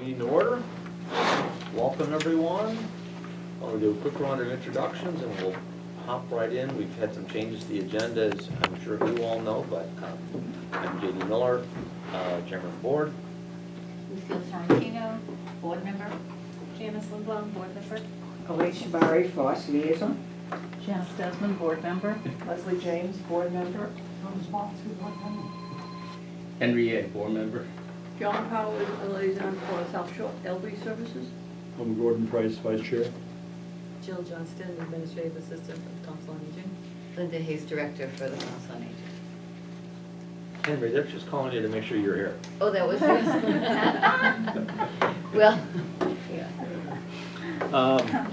Meeting to order. Welcome, everyone. I'll do a quick round of introductions and we'll hop right in. We've had some changes to the agenda, as I'm sure you all know, but I'm J.D. Miller, Chairman of the Board. Lucille Sorrentino, Board Member. Janice Lindblom, Board Member. Alicia Barry, Foss Liaison. Janice Desmond, Board Member. Leslie James, Board Member. Henry A., Board Member. John Powers, a liaison for South Shore Elderly Services. I'm Gordon Price, Vice Chair. Jill Johnston, Administrative Assistant for the Council on Aging. Linda Hayes, Director for the Council on Aging. Henry, they're just calling you to make sure you're here. Oh, that was yours? Well, yeah.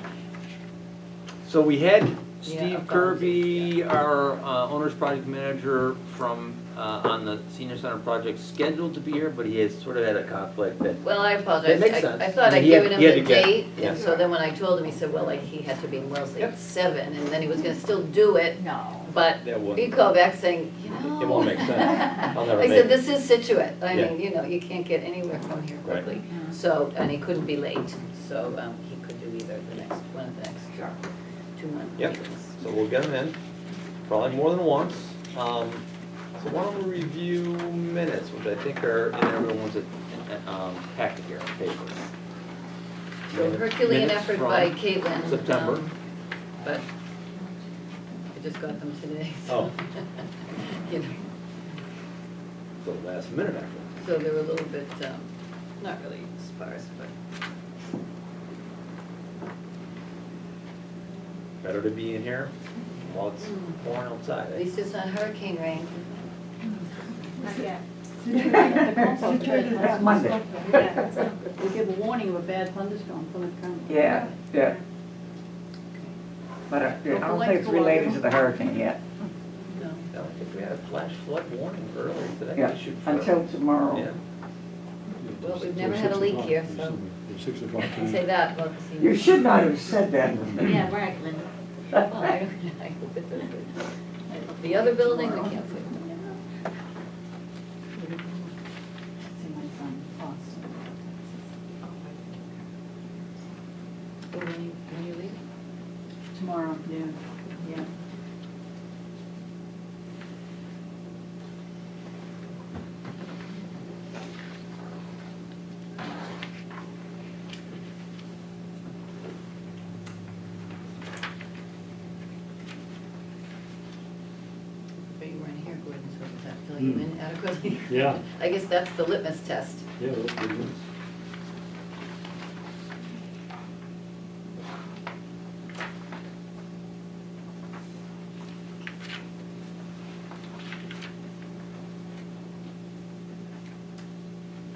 So we had Yeah, Steve Kirby, our owner's project manager from, on the senior center project, scheduled to be here, but he has sort of had a conflict that, Well, I apologize. That makes sense. I thought I mean, I'd he had- given him he had the to get- date, yeah. and so then when I told him, he said, well, like, he had to be in Wellesley Yep. at 7, and then he was gonna still do it. No. But that he would, called back saying, you know. it won't make sense. I'll never I make said, it. this is Scituate. I Yeah. mean, you know, you can't get anywhere from here Right. quickly. So, and he couldn't be late, so he could do either one of the next 2 month Yep. meetings. So we'll get them in, probably more than once. So why don't we review minutes, which I think are in everyone's packet here on paper. So Herculean Minutes effort from by Caitlin. September. But I just got them today, so. Oh. You know, So last minute actually. so they were a little bit, not really sparse, but. Better to be in here while it's pouring outside. At least it's not hurricane rain. Not yet. That's Monday. We give a warning of a bad thunderstorm from the county. Yeah, yeah. But I don't think it's related to the hurricane yet. No. I don't think we had a flash flood warning earlier today. Yeah, issued for- until tomorrow. Yeah. Well, we've never had a leak here, so. 6 o'clock. I can say that about the senior. You should not have said that. Yeah, right, Linda. Well, I hope it does. The other building, we can't see. So when you leave? Tomorrow, noon, yeah. But you weren't here, Gordon, so does that fill you in adequately? Yeah. I guess that's the litmus test. Yeah, that's good news.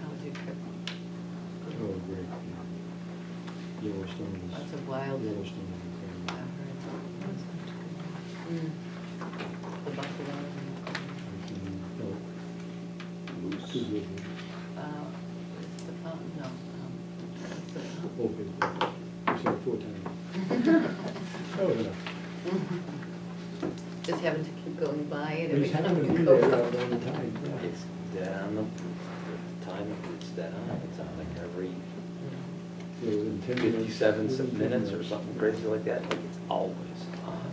How was your trip? Oh, great. Yeah. Yellowstone is, Lots of wild. Yellowstone I is heard. Mm. The buffalo. incredible. Too good. It's the fountain, no. It's the fountain. Okay, I said it 4 times. Oh, yeah. Just having to keep going by it every He's time having to you be go there up. all the time, yeah. It's dead on the time, it's dead on, it's on like every Yeah, within 10 minutes. 57 within 10 minutes or minutes. something crazy like that, like it's always on.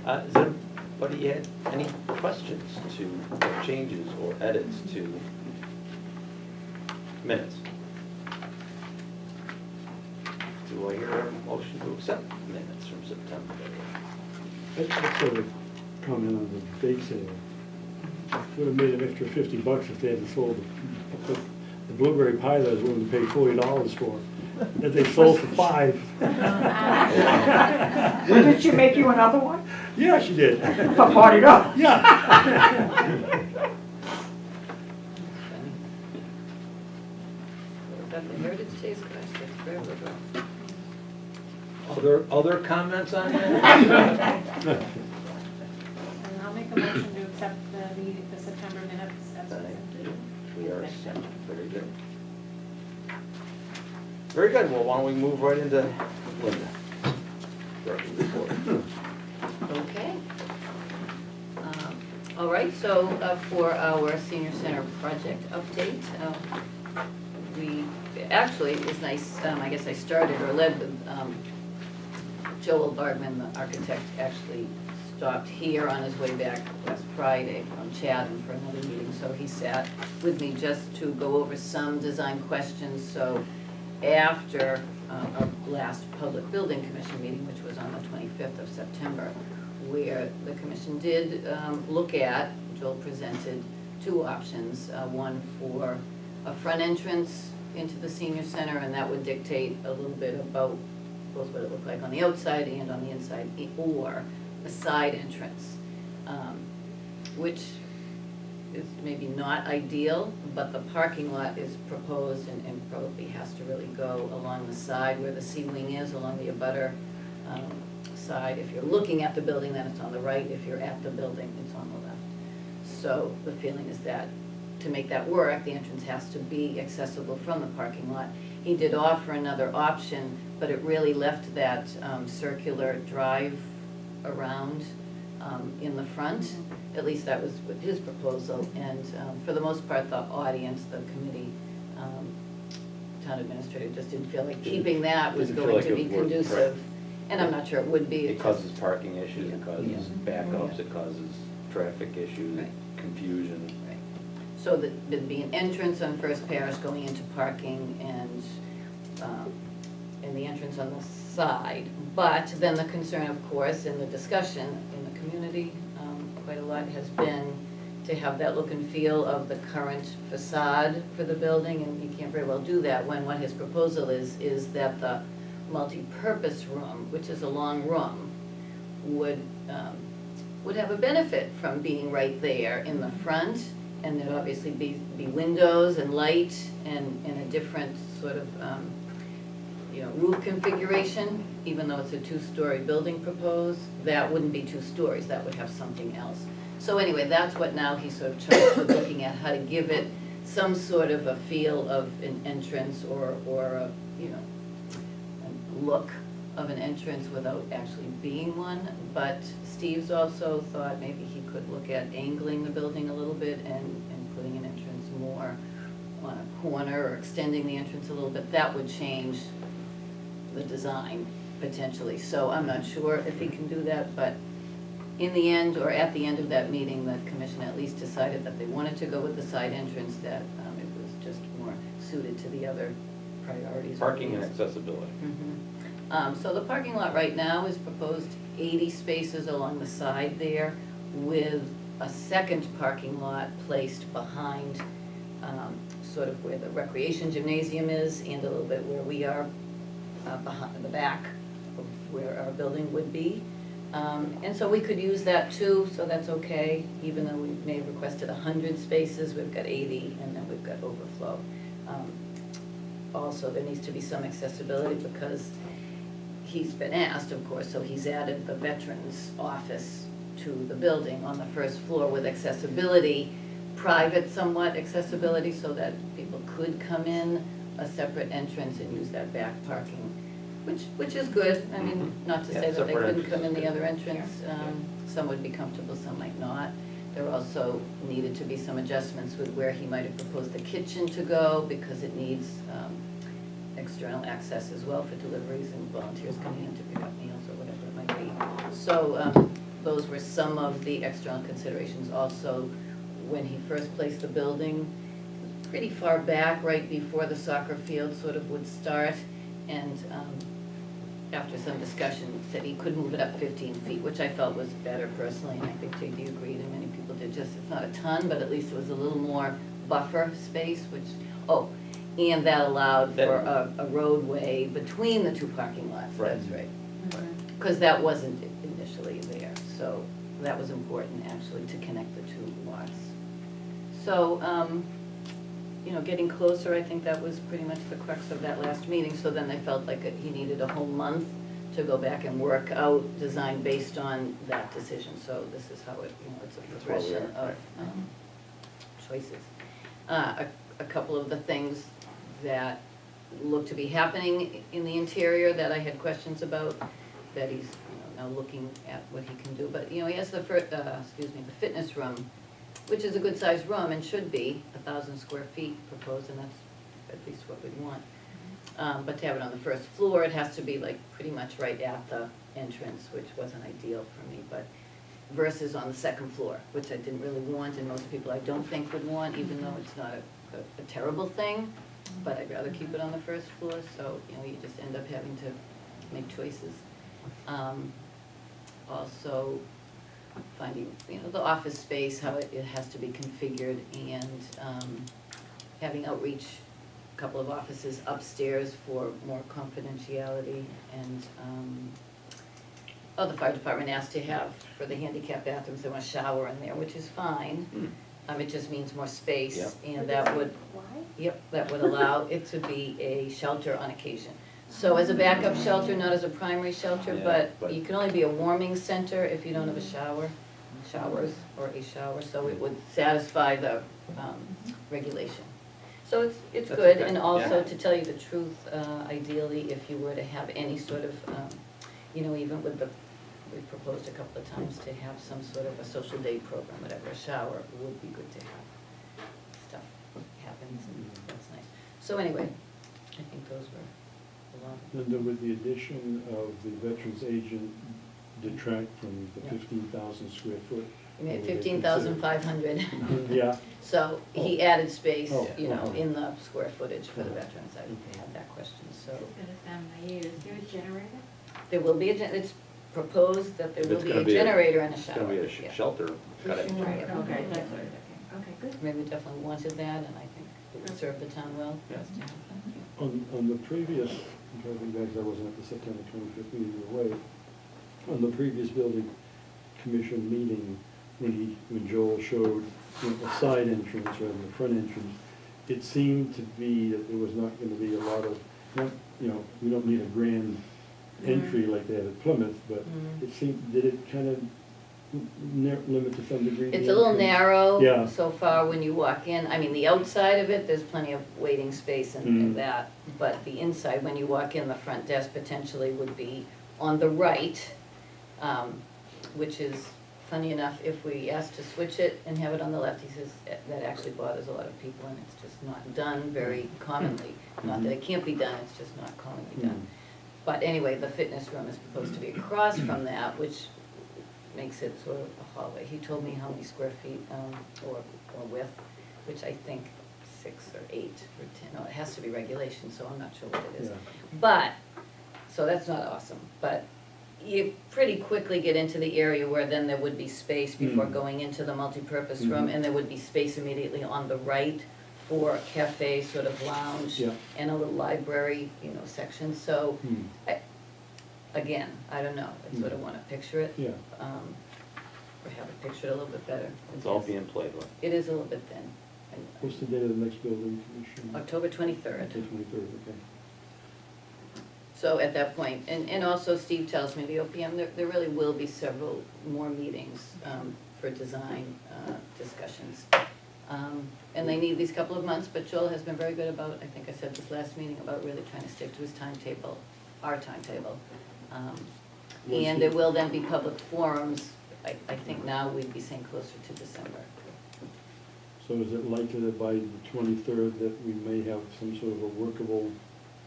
Does anybody had any questions to, or changes or edits to minutes? Do I hear a motion to accept minutes from September? I'd sort of comment on the bake sale. Would have made an extra $50 if they had sold the blueberry pie that I was willing to pay $40 for, that they sold for $5. Did she make you another one? Yeah, she did. For $40? Yeah. Was that the Heritage Days crash? That's forever ago. Other comments on that? And I'll make a motion to accept the September minutes as presented. We are set. Very good. Very good. Well, why don't we move right into Linda? Director's report. Okay. All right, so for our senior center project update, we actually, it was nice, I guess I started or led with Joel Bergman, the architect, actually stopped here on his way back last Friday from Chatham for another meeting. So he sat with me just to go over some design questions. So after our last Public Building Commission meeting, which was on the 25th of September, where the commission did look at, Joel presented two options, one for a front entrance into the senior center, and that would dictate a little bit about both what it looked like on the outside and on the inside, or a side entrance, which is maybe not ideal, but the parking lot is proposed and probably has to really go along the side where the C-wing is, along the abutter side. If you're looking at the building, then it's on the right. If you're at the building, it's on the left. So the feeling is that to make that work, the entrance has to be accessible from the parking lot. He did offer another option, but it really left that circular drive around in the front. At least that was with his proposal. And for the most part, the audience, the committee, town administrator just didn't feel like keeping that was Didn't feel going like to it be would work, conducive. right. And I'm not sure it would be. It causes parking issues, it Yeah. causes backups, it causes traffic issues, Right. confusion. Right. So there'd be an entrance on First Parish going into parking and the entrance on the side. But then the concern, of course, in the discussion in the community, quite a lot has been to have that look and feel of the current facade for the building, and you can't very well do that when what his proposal is that the multi-purpose room, which is a long room, would have a benefit from being right there in the front, and there'd obviously be windows and light and a different sort of roof configuration, even though it's a two-story building proposed. That wouldn't be 2 stories, that would have something else. So anyway, that's what now he's sort of charged with, looking at how to give it some sort of a feel of an entrance or a, a look of an entrance without actually being one. But Steve's also thought maybe he could look at angling the building a little bit and putting an entrance more on a corner or extending the entrance a little bit. That would change the design potentially. So I'm not sure if he can do that, but in the end, or at the end of that meeting, the commission at least decided that they wanted to go with the side entrance, that it was just more suited to the other priorities. Parking and accessibility. So the parking lot right now is proposed 80 spaces along the side there, with a second parking lot placed behind sort of where the recreation gymnasium is, and a little bit where we are behind the back of where our building would be. And so we could use that too, so that's okay, even though we may have requested 100 spaces, we've got 80, and then we've got overflow. Also, there needs to be some accessibility because he's been asked, of course, so he's added the veterans office to the building on the first floor with accessibility, private somewhat accessibility, so that people could come in a separate entrance and use that back parking, which is good. I mean, not to Yeah, say that they separate couldn't come in entrance is the good. other entrance. Some would be comfortable, some might not. There also needed to be some adjustments with where he might have proposed the kitchen to go, because it needs external access as well for deliveries and volunteers coming in to pick up meals or whatever it might be. So those were some of the external considerations. Also, when he first placed the building, pretty far back, right before the soccer field sort of would start, and after some discussion, said he could move it up 15 feet, which I felt was better personally, and I think JD agreed, and many people did. Just, it's not a ton, but at least it was a little more buffer space, which, and that allowed for a roadway between the 2 parking lots. Right. That's right. Because that wasn't initially there, so that was important actually to connect the 2 lots. So, getting closer, I think that was pretty much the crux of that last meeting. So then they felt like he needed a whole month to go back and work out design based on that decision. So this is how it, it's a That's where we progression are, of choices. A couple of the things that look to be happening in the interior that I had questions about, that he's now looking at what he can do. But he has the fitness room, which is a good sized room and should be 1,000 square feet proposed, and that's at least what we'd want. But to have it on the first floor, it has to be like pretty much right at the entrance, which wasn't ideal for me, but versus on the second floor, which I didn't really want, and most people I don't think would want, even though it's not a terrible thing, but I'd rather keep it on the first floor, so, you know, you just end up having to make choices. Also, finding, you know, the office space, how it has to be configured, and having outreach, a couple of offices upstairs for more confidentiality, and the fire department asked to have, for the handicap bathrooms, they want a shower in there, which is fine. It just means more space, Yep. and that would, Why? yep, that would allow it to be a shelter on occasion. So as a backup shelter, not as a primary shelter, Yeah, but you can only be a warming center if you don't have a showers, or a shower, so it would satisfy the regulation. So it's That's good, okay, and also, yeah. to tell you the truth, ideally, if you were to have any sort of, you know, even with the, we proposed a couple of times to have some sort of a social day program, whatever, a shower would be good to have. Stuff happens, and that's nice. So anyway, I think those were a lot. Linda, would the addition of the veterans agent detract from the Yeah. 15,000 square foot? We made Or would they 15,500. consider- Yeah, So he added space, Oh, you know, okay. in the square footage for the Okay. veterans. I had that question, so. Gonna sound naive, is there a generator? There will be it's proposed that there If will it's be gonna a be generator and a It's shower. gonna be a yeah. shelter, got it. Right. Okay, that's what I was thinking. Okay, good. I mean, we definitely wanted that, and I think it would serve the town well for us to have that. on the previous, I'm trying to think back, 'cause I wasn't at the September 25th meeting away. On the previous building commission meeting, when Joel showed, you know, a side entrance rather than the front entrance, it seemed to be that there was not gonna be a lot of, you know, we don't need a grand entry like they had at Plymouth, but it seemed, did it kind of limit to some degree? It's the a little entrance? narrow Yeah. so far when you walk in. I mean, the outside of it, there's plenty of waiting space and that, but the inside, when you walk in, the front desk potentially would be on the right, which is, funny enough, if we asked to switch it and have it on the left, he says that actually bothers a lot of people, and it's just not done very commonly. Not that it can't be done, it's just not commonly done. But anyway, the fitness room is supposed to be across from that, which makes it sort of a hallway. He told me how many square feet, or width, which I think 6 or 8 or 10, no, it has to be regulation, so I'm not sure what it is. Yeah. But, so that's not awesome, but you pretty quickly get into the area where then there would be space before going into the multipurpose room, and there would be space immediately on the right for a cafe, sort of lounge, Yeah. and a little library, you know, section, so, again, I don't know, I sort of wanna picture it. Yeah. Or have it pictured a little bit better. It's all being played with. It is a little bit thin. What's the date of the next building commission? October 23rd. October 23rd, okay. So at that point, and also Steve tells me, the OPM, there really will be several more meetings for design discussions. And they need these couple of months, but Joel has been very good about, I think I said this last meeting, about really trying to stick to his timetable, our timetable. And there will then be public forums, I think now we'd be saying closer to December. So is it likely that by the 23rd that we may have some sort of a workable,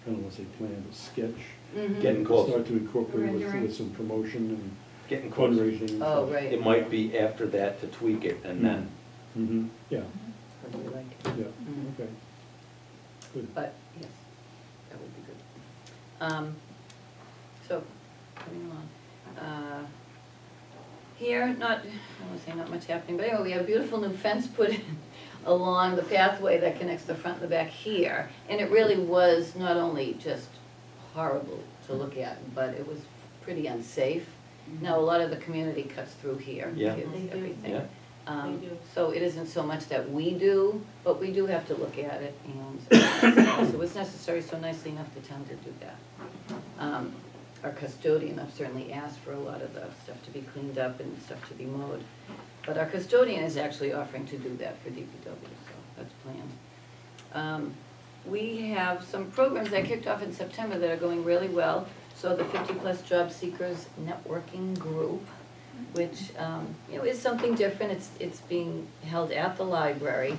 I don't want to say plan, but sketch? Getting closer. Start to incorporate Rendering. with some promotion Getting and closer. fundraising and Oh, stuff. right. It might be after that to tweak it, and then, Mm-hmm, yeah, What do you like? yeah, Mhm. okay. Good. But, yes, that would be good. So, coming along. Here, not, I won't say not much happening, but anyway, we have a beautiful new fence put in along the pathway that connects the front and the back here. And it really was not only just horrible to look at, but it was pretty unsafe. Now, a lot of the community cuts through here, Yeah. kids, They do. everything. yeah. They do. So it isn't so much that we do, but we do have to look at it, and so it's necessary, so nicely enough the town did do that. Our custodian, I've certainly asked for a lot of the stuff to be cleaned up and stuff to be mowed, but our custodian is actually offering to do that for DPW, so that's planned. We have some programs that kicked off in September that are going really well. So the 50-plus job seekers networking group, which, you know, is something different. It's being held at the library.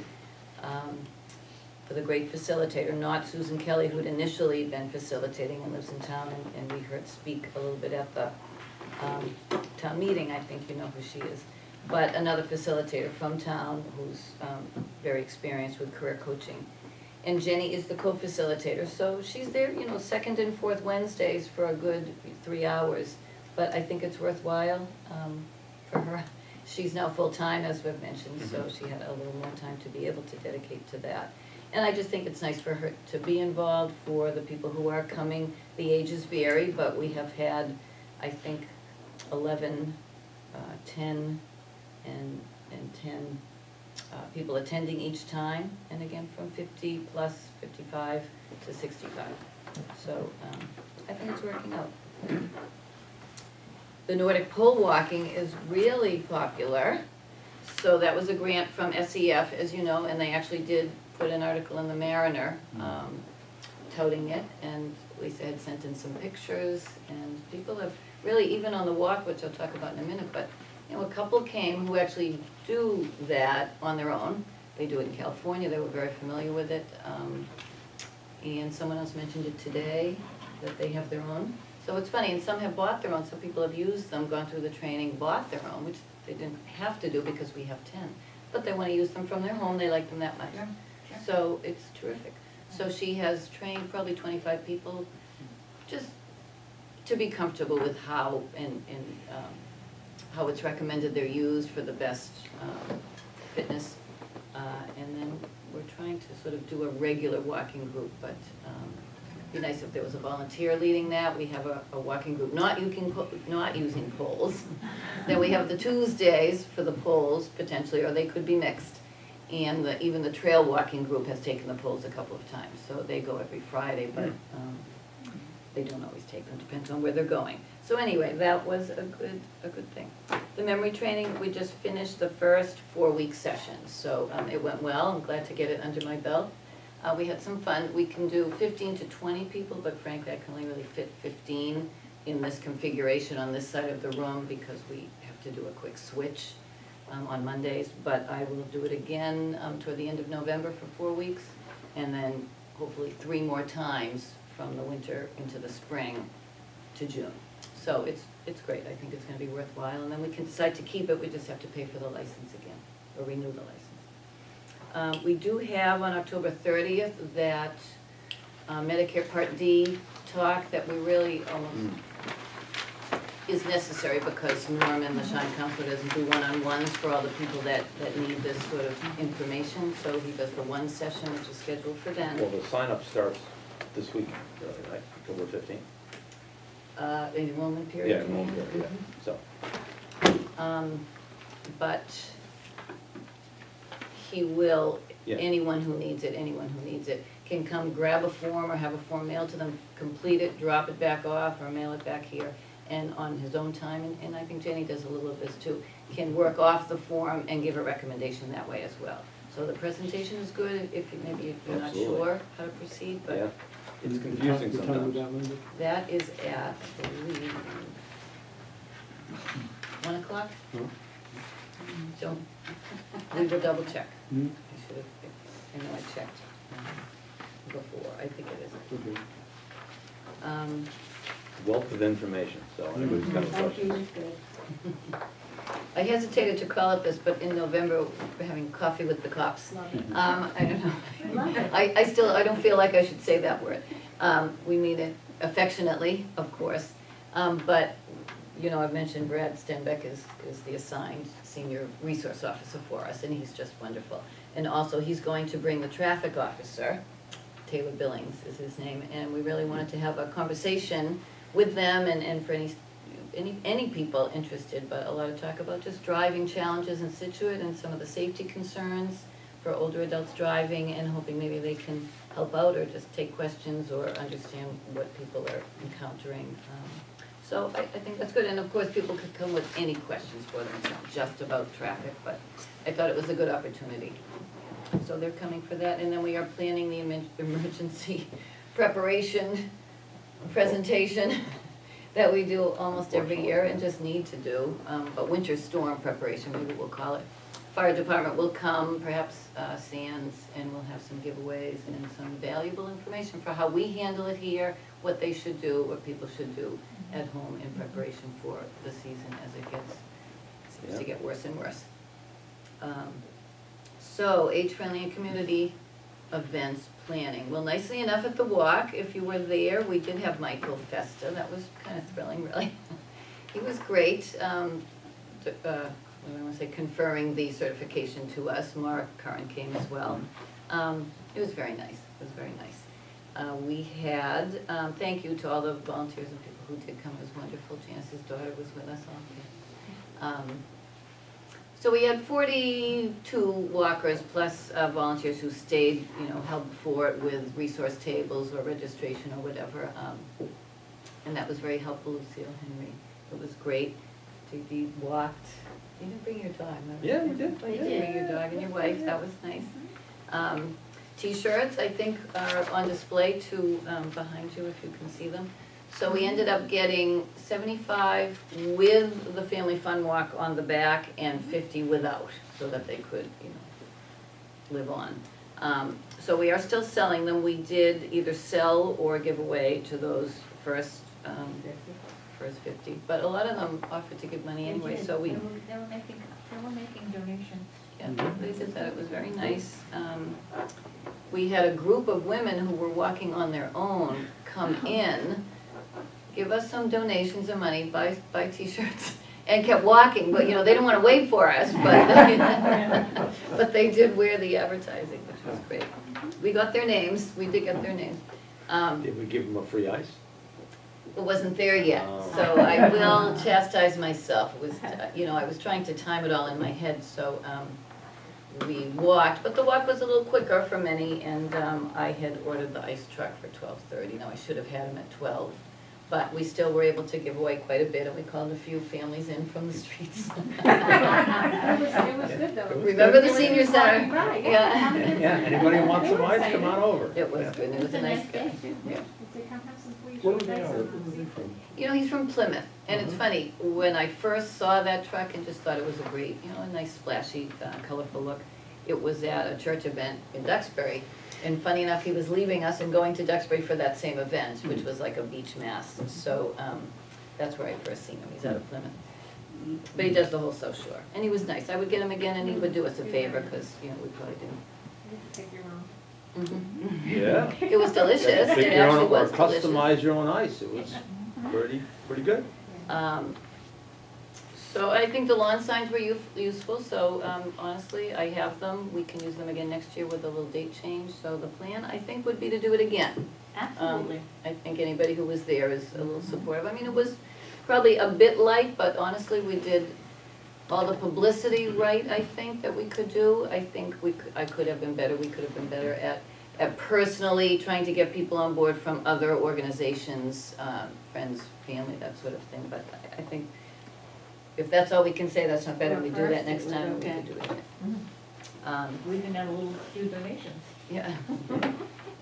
for the great facilitator, not Susan Kelly, who'd initially been facilitating and lives in town, and we heard speak a little bit at the town meeting, I think you know who she is. But another facilitator from town who's very experienced with career coaching. And Jenny is the co-facilitator, so she's there, you know, second and fourth Wednesdays for a good 3 hours. But I think it's worthwhile for her. She's now full-time, as we've mentioned, so she had a little more time to be able to dedicate to that. And I just think it's nice for her to be involved. For the people who are coming, the ages vary, but we have had, I think, 11, 10, and 10 people attending each time, and again, from 50 plus, 55 to 65. So I think it's working out. The Nordic pole walking is really popular. So that was a grant from SEF, as you know, and they actually did put an article in the Mariner touting it, and Lisa had sent in some pictures, and people have really, even on the walk, which I'll talk about in a minute, but you know, a couple came who actually do that on their own. They do it in California, they were very familiar with it. And someone else mentioned it today, that they have their own. So it's funny, and some have bought their own. Some people have used them, gone through the training, bought their own, which they didn't have to do because we have 10. But they want to use them from their home, they like them that much. Yeah, sure. So it's terrific. So she has trained probably 25 people, just to be comfortable with how how it's recommended they're used for the best fitness. And then we're trying to sort of do a regular walking group, but it'd be nice if there was a volunteer leading that. We have a walking group not using poles. Then we have the Tuesdays for the poles potentially, or they could be mixed. And even the trail walking group has taken the poles a couple of times, so they go every Friday, but they don't always take them, depends on where they're going. So anyway, that was a good thing. The memory training, we just finished the first 4-week session, so it went well. I'm glad to get it under my belt. We had some fun. We can do 15 to 20 people, but frankly, I can only really fit 15 in this configuration on this side of the room because we have to do a quick switch on Mondays. But I will do it again toward the end of November for 4 weeks, and then hopefully 3 more times from the winter into the spring to June. So it's great. I think it's going to be worthwhile, and then we can decide to keep it. We just have to pay for the license again, or renew the license. We do have on October 30th that Medicare Part D talk that we really almost is necessary because Norm and the Shine Council doesn't do one-on-ones for all the people that need this sort of information. So he does the one session, which is scheduled for then. Well, the sign-up starts this week, really, right? October 15th? Enrollment period? Yeah, enrollment period, yeah. So, But he will, Yeah. anyone who needs it, can come grab a form or have a form mailed to them, complete it, drop it back off, or mail it back here, and on his own time, and I think Jenny does a little of this too, can work off the form and give a recommendation that way as well. So the presentation is good if maybe you're not Absolutely. sure how to proceed, yeah, but it's confusing What time was sometimes. that, Linda? that is at, I believe, 1 o'clock? Huh? Don't, we will double check. Hmm? I should have, I know I checked before, I think it is. Okay. Wealth of information, so anybody's got any questions? I hesitated to call it this, but in November, we're having coffee with the cops. Love it. I don't know. Love it. I don't feel like I should say that word. We mean it affectionately, of course. But, you know, I've mentioned Brad Stenbeck is the assigned senior resource officer for us, and he's just wonderful. And also, he's going to bring the traffic officer, Taylor Billings is his name, and we really wanted to have a conversation with them and for any people interested, but a lot of talk about just driving challenges in Scituate and some of the safety concerns for older adults driving, and hoping maybe they can help out or just take questions or understand what people are encountering. So I think that's good, and of course, people could come with any questions for them, it's not just about traffic, but I thought it was a good opportunity. So they're coming for that, and then we are planning the emergency preparation presentation that we do almost every year and just need to do, but winter storm preparation, maybe we'll call it. Fire department will come, perhaps Sands, and we'll have some giveaways and some valuable information for how we handle it here, what they should do, what people should do at home in preparation for the season as it seems to get worse and worse. So, age-friendly and community events planning. Well, nicely enough at the walk, if you were there, we did have Michael Festa. That was kind of thrilling, really. He was great. I want to say conferring the certification to us. Mark Curran came as well. It was very nice. It was very nice. We had, thank you to all the volunteers and people who did come. It was wonderful. Janice's daughter was with us all day. So we had 42 walkers plus volunteers who stayed, held the fort with resource tables or registration or whatever. And that was very helpful, Lucille Henry. It was great. JD walked. You didn't bring your dog, no? Yeah, we did. Oh, you did bring your dog and your wife. That was nice. T-shirts, I think, are on display behind you if you can see them. So we ended up getting 75 with the Family Fun Walk on the back and 50 without, so that they could, live on. So we are still selling them. We did either sell or give away to those first 50, but a lot of them offered to give money anyway, so we. They were making donations. Yeah, they did that. It was very nice. We had a group of women who were walking on their own come in, give us some donations of money, buy T-shirts, and kept walking. But they didn't want to wait for us. But they did wear the advertising, which was great. We got their names. We did get their names. Did we give them a free ice? It wasn't there yet, Oh. so I will chastise myself. It was, I was trying to time it all in my head, so we walked, but the walk was a little quicker for many, and I had ordered the ice truck for 12:30. Now, I should have had him at 12, but we still were able to give away quite a bit, and we called a few families in from the streets. It was good though. Remember the senior center? Right, Yeah. Yeah, anybody who wants some ice, come on over. It was good, it was a nice guy. Yeah. They come have some free Where were treats. they at? Where were they from? He's from Plymouth, and it's funny, when I first saw that truck and just thought it was a great, a nice splashy, colorful look, it was at a church event in Duxbury, and funny enough, he was leaving us and going to Duxbury for that same event, which was like a beach mass, so, that's where I first seen him, he's out of Plymouth. But he does the whole South Shore, and he was nice, I would get him again, and he would do us a favor, because, we probably didn't. You can take your own. Yeah. It was delicious, Pick it your actually own, or was delicious. customize your own ice. It was pretty good. So I think the lawn signs were useful, so honestly, I have them. We can use them again next year with a little date change. So the plan, I think, would be to do it again. Absolutely. I think anybody who was there is a little supportive. I mean, it was probably a bit light, but honestly, we did all the publicity right, I think, that we could do. I think I could have been better. We could have been better at personally trying to get people on board from other organizations, friends, family, that sort of thing. But I think if that's all we can say, that's not better. We do that next time, we could do it again. We even had a little few donations. Yeah.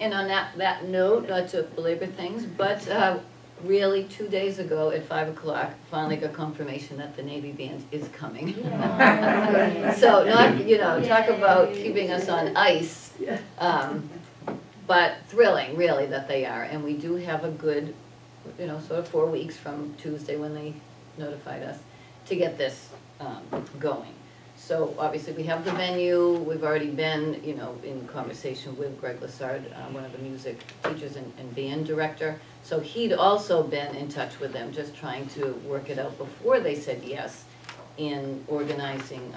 And on that note, not to belabor things, but really 2 days ago at 5 o'clock, finally got confirmation that the Navy band is coming. So not, talk about keeping us on ice. But thrilling, really, that they are. And we do have a good, sort of 4 weeks from Tuesday when they notified us to get this going. So obviously we have the venue, we've already been, in conversation with Greg Lassard, one of the music teachers and band director. So he'd also been in touch with them, just trying to work it out before they said yes in organizing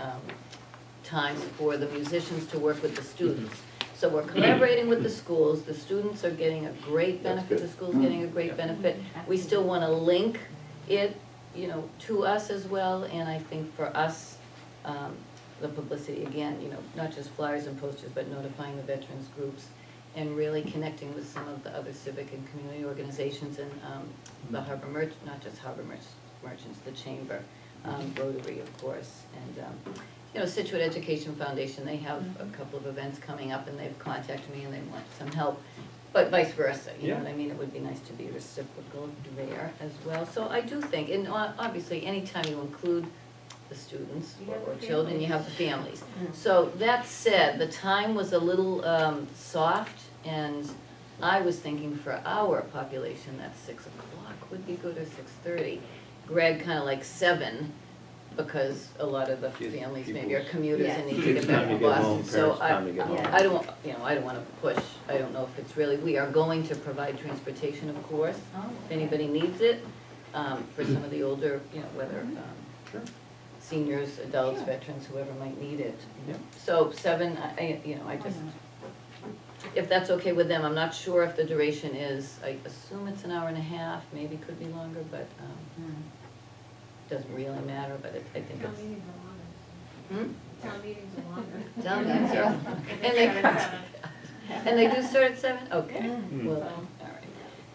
times for the musicians to work with the students. So we're collaborating with the schools, the students are getting a great benefit, the school's getting a great benefit. We still want to link it, to us as well, and I think for us, the publicity, again, not just flyers and posters, but notifying the veterans groups and really connecting with some of the other civic and community organizations and the harbor not just harbor merchants, the chamber, Rotary, of course, and Scituate Education Foundation, they have a couple of events coming up and they've contacted me and they want some help. But vice versa, you know what I mean? It would be nice to be reciprocal there as well. So I do think, and obviously, anytime you include the students You have or the children, you have families. the families. So that said, the time was a little soft, and I was thinking for our population that 6 o'clock would be good, or 6:30. Greg kinda like 7, because a lot of the Gives families people- maybe are commuters and need to Gives get back time from to get Boston. home, So parents time to get home. I don't, I don't wanna push, I don't know if it's really, we are going to provide transportation, of course, Oh, if anybody needs it, for some of the older, whether, Sure. seniors, adults, Sure. veterans, whoever might need it. Yeah. So 7, I Why just, not? if that's okay with them, I'm not sure if the duration is, I assume it's an hour and a half, maybe could be longer, but, doesn't really matter, but I think Town it's. meetings are longer. Hmm? Town meetings are longer. Town meetings are- and They they- start at 7. And they do start at 7? Okay, well, So- all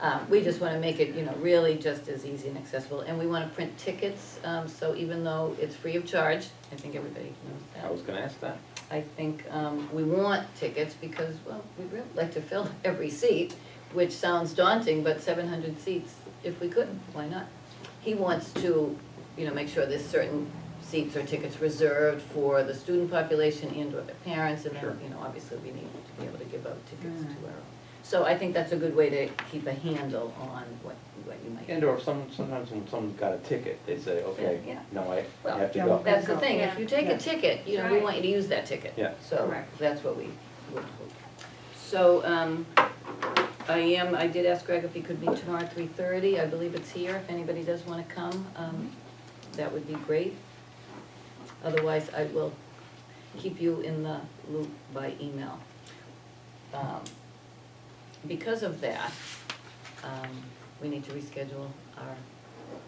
right. We just wanna make it, really just as easy and accessible, and we wanna print tickets, so even though it's free of charge, I think everybody knows that. I was gonna ask that. I think we want tickets because, well, we'd really like to fill every seat, which sounds daunting, but 700 seats, if we could, why not? He wants to, make sure there's certain seats or tickets reserved for the student population and or the parents, and Sure. then, obviously we need to be able to give out tickets to our. So I think that's a good way to keep a handle on what you might. And or sometimes when someone's got a ticket, they say, okay, Yeah. no, I Well, have to yeah, go. That's the thing, if Yeah. you take Yeah. a ticket, we Right. want you to use that ticket. Yeah. So, Correct. that's what we would hope. So, I did ask Greg if he could meet tomorrow at 3:30, I believe it's here, if anybody does wanna come, that would be great. Otherwise, I will keep you in the loop by email. Because of that, we need to reschedule our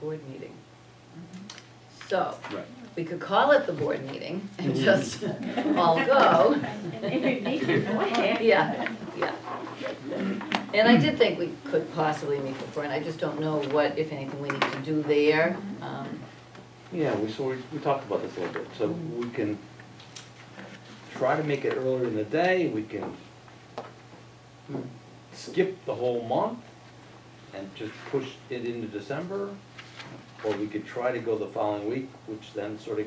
board meeting. So, Right. we could call it the board meeting and just all go. And if you need to, go ahead. Yeah. And I did think we could possibly meet before, and I just don't know what, if anything, we need to do there. Yeah, we talked about this a little bit, so we can try to make it earlier in the day, we can skip the whole month and just push it into December, or we could try to go the following week, which then sort of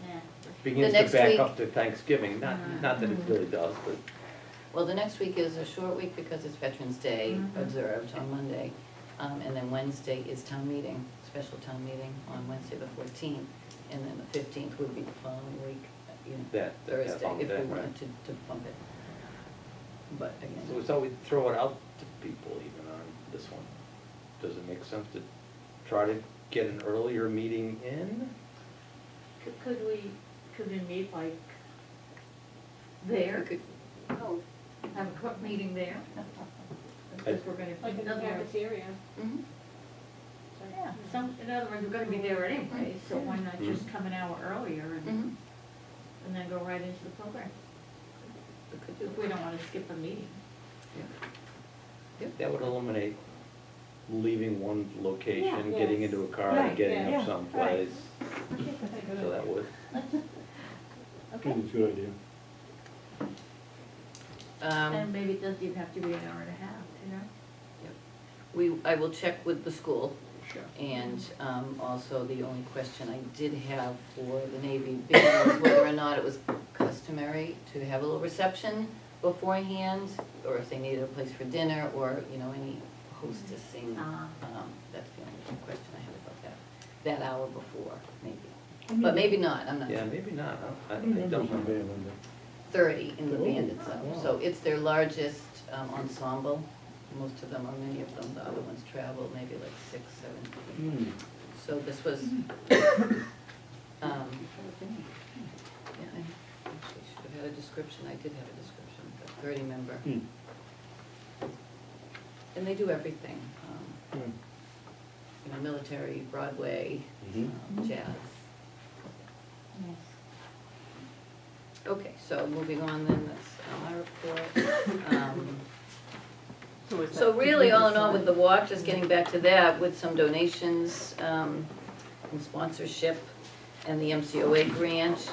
Yeah. begins The to next back week- up to Thanksgiving, not that it really does, but. Well, the next week is a short week because it's Veterans Day Mhm. observed on Monday. And then Wednesday is town meeting, special town meeting on Wednesday the 14th. And then the 15th would be the following week, That Thursday, following if we day, wanted right. to bump it. But So again, we thought we'd throw it out to people even on this one. Does it make sense to try to get an earlier meeting in? Could we meet like we there, could, have a quick meeting there? I- Because we're gonna, Like in in the other words, cafeteria. mhm. yeah, in other words, we're gonna be there anyway, so why not just come an hour earlier Mhm. and then go right into the program? We could do If we don't wanna skip a meeting. That would eliminate leaving one location, Yeah. getting Yes. into a car Right, and getting yeah, up someplace, Good so that would. I think it's a good idea. And maybe it doesn't even have to be an hour and a half, I will check with the school. Sure. And also, the only question I did have for the Navy band was whether or not it was customary to have a little reception beforehand, or if they needed a place for dinner, or, any hostessing. That's the only question I had about that hour before, maybe. But maybe not, I'm not Yeah, sure. maybe not, I Members don't of know. the band on 30 in the band Oh, itself. wow. So it's their largest ensemble. Most of them, or many of them, the other ones travel maybe like 6, 7 people. there. So this was, yeah, I actually should have had a description, I did have a description, but 30 member. Hmm. And they do everything, Yeah. military, Broadway, Mhm. jazz. Yes. Okay, so moving on then, that's my report. So really, all in all, with the walk, just getting back to that, with some donations, and sponsorship, and the MCOA grant,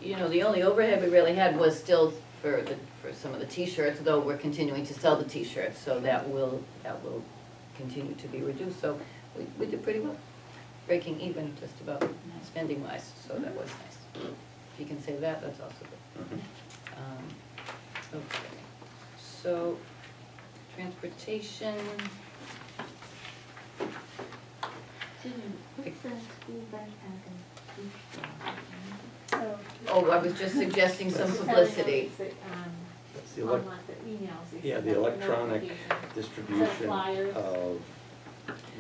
the only overhead we really had was still for some of the T-shirts, though we're continuing to sell the T-shirts, so that will continue to be reduced, so we did pretty well. breaking even just about spending wise, so that was nice. If you can say that, that's also good. Mhm. Okay, so transportation, Susan, what's the school backpack and food So. oh, I was just suggesting some publicity. That's the elec- Online, the emails. Yeah, the electronic notifications. distribution flyers. of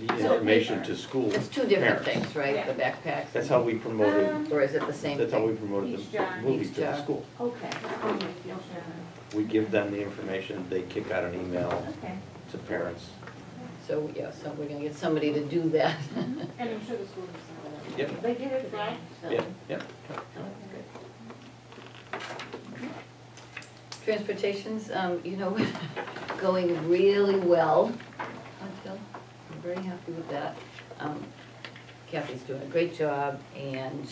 the So information paper. to schools. It's two different parents. things, right, the Yeah. backpacks? That's how we promoted, Or is it the same thing? that's how we promoted Each the jar. movies Each to the jar. school. Okay. Okay, yeah, We give them the information, they kick out an email Okay. to parents. So, yeah, so we're gonna get somebody to do that. And I'm sure the school knows that. Yep. They did it right? Yeah, yeah. Transportation's, you know, going really well. Until, I'm very happy with that. Kathy's doing a great job, and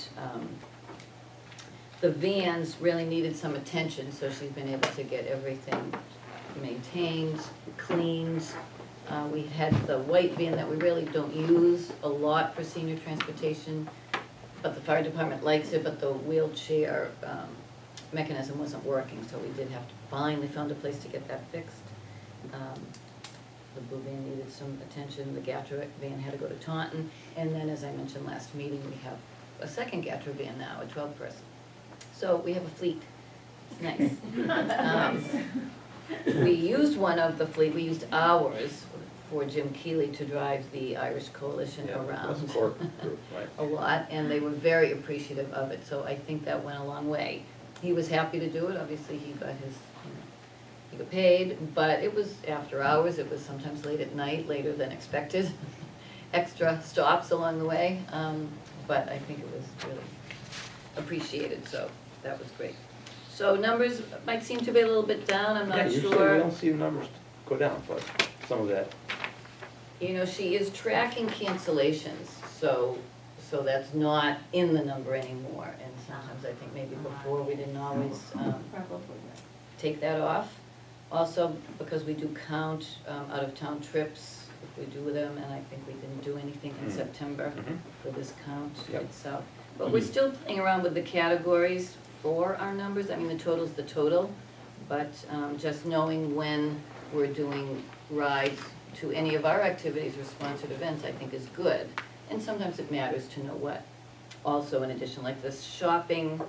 the vans really needed some attention, so she's been able to get everything maintained, cleaned. We had the white van that we really don't use a lot for senior transportation, but the fire department likes it, but the wheelchair mechanism wasn't working, so we did have to, finally found a place to get that fixed. The blue van needed some attention, the Gatra van had to go to Taunton, and then, as I mentioned last meeting, we have a second Gatra van now, a 12-person. So we have a fleet, it's nice. We used one of the fleet, we used ours for Jim Keeley to drive the Irish Coalition Yeah, around. wasn't core group, right. A lot, and they were very appreciative of it, so I think that went a long way. He was happy to do it, obviously he got his, he got paid, but it was after hours, it was sometimes late at night, later than expected. Extra stops along the way, but I think it was really appreciated, so that was great. So numbers might seem to be a little bit down, I'm Yeah, not usually we sure. don't see the numbers go down, but some of that, You know, she is tracking cancellations, so that's not in the number anymore. And sometimes I think maybe before we didn't always Probably. take that off. Also, because we do count out-of-town trips, if we do them, and I think we didn't do anything in Mm. September Mhm. for this count Yep. itself. But we're still playing around with the categories for our numbers. I mean, the total's the total, but just knowing when we're doing rides to any of our activities or sponsored events, I think is good. And sometimes it matters to know what. Also, in addition, like the shopping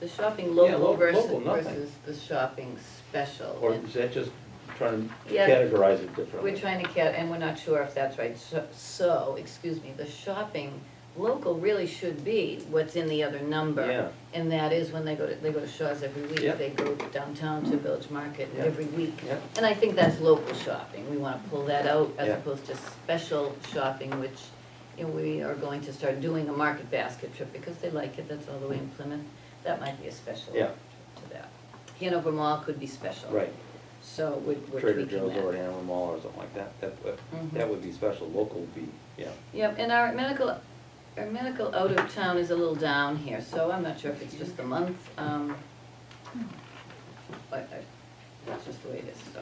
local local, versus nothing. versus the shopping special. or And is that just trying to Yeah. categorize it differently? we're trying to and we're not sure if that's right. So, excuse me, the shopping local really should be what's in the other number. Yeah. And that is when they go to Shaw's every week. Yeah. They go downtown to Village Market Yeah. every week. Yeah. And I think that's local shopping. We want to pull that out as Yeah. opposed to special shopping, which, you know, we are going to start doing a market basket trip because they like it. That's all the way in Plymouth. That might be a special Yeah. to that. Hanover Mall could be special. Right, So we're Trader tweaking Joe's that. or Animal Mall or something like that, Mhm. that would be special, local would be, yeah. Yep, and our medical out of town is a little down here, so I'm not sure if it's just the month, but that's just the way it is, so.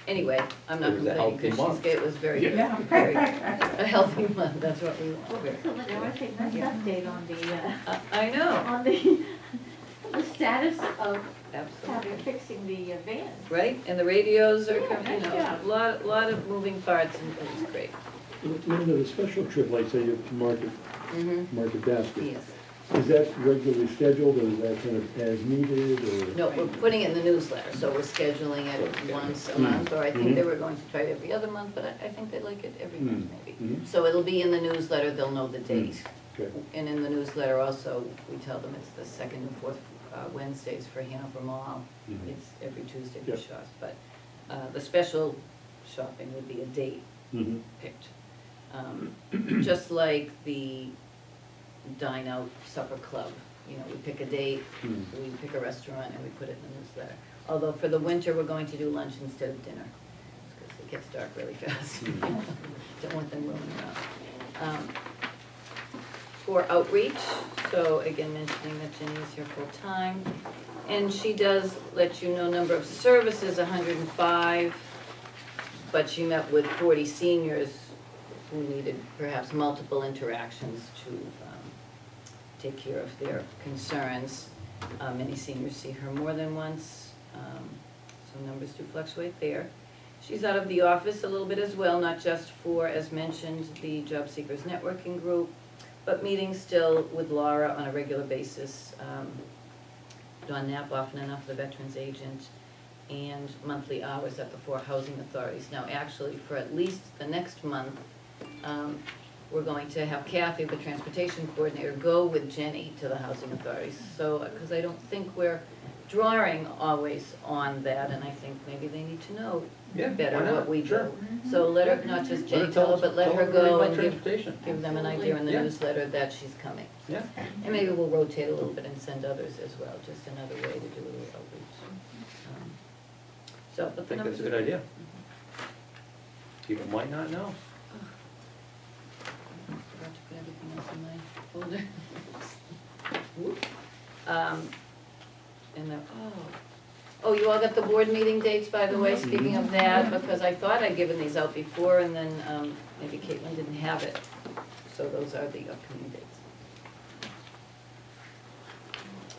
Anyway, I'm not It was a complaining, healthy because month. it was very, Yeah. very, a healthy month, that's what we want. So I want to take an update on the, I know, on the status of absolutely, fixing the van. right, and the radios are, Yeah, coming, you nice know, job. lot of moving parts, and it was great. Linda, the special trip, like say you market Mm-hmm, basket, yes. is that regularly scheduled or is that kind of as needed or? No, we're putting it in the newsletter, so we're scheduling it once a month, or I think they were going to try it every other month, but I think they like it every month maybe. Mhm. So it'll be in the newsletter, they'll know the date. Okay. And in the newsletter also, we tell them it's the second and fourth Wednesdays for Hanover Mall. Mhm. It's every Tuesday for Yep. Shaw's, but the special shopping would be a date Mhm. picked. Just like the dine out supper club, you know, we pick a date, Hmm. we pick a restaurant and we put it in the newsletter. Although for the winter, we're going to do lunch instead of dinner, because it gets dark really fast. Don't want them roaming around. For outreach, so again, mentioning that Jenny is here full-time, and she does let you know number of services, 105, but she met with 40 seniors who needed perhaps multiple interactions to take care of their concerns. Many seniors see her more than once, so numbers do fluctuate there. She's out of the office a little bit as well, not just for, as mentioned, the Job Seekers Networking Group, but meetings still with Laura on a regular basis. Dawn Knapp, often enough, the Veterans Agent, and monthly hours at the 4 housing authorities. Now, actually, for at least the next month, we're going to have Kathy, the transportation coordinator, go with Jenny to the housing authorities. So, because I don't think we're drawing always on that, and I think maybe they need to know Yeah, better why not? what we do. Sure. So let her, not just Jenny her tell her, us- but let her everybody go about and give transportation. them an idea in the Yeah. newsletter that she's coming. Yeah, And maybe we'll rotate a little bit and send others as well, just another way to do a little outreach. So, I but the think numbers that's a are good idea. People might not know. Forgot to put everything else in my folder. Whoop. And the, oh, you all got the board meeting dates, by the way, speaking of that, because I thought I'd given these out before, and then, maybe Caitlin didn't have it. So those are the upcoming dates.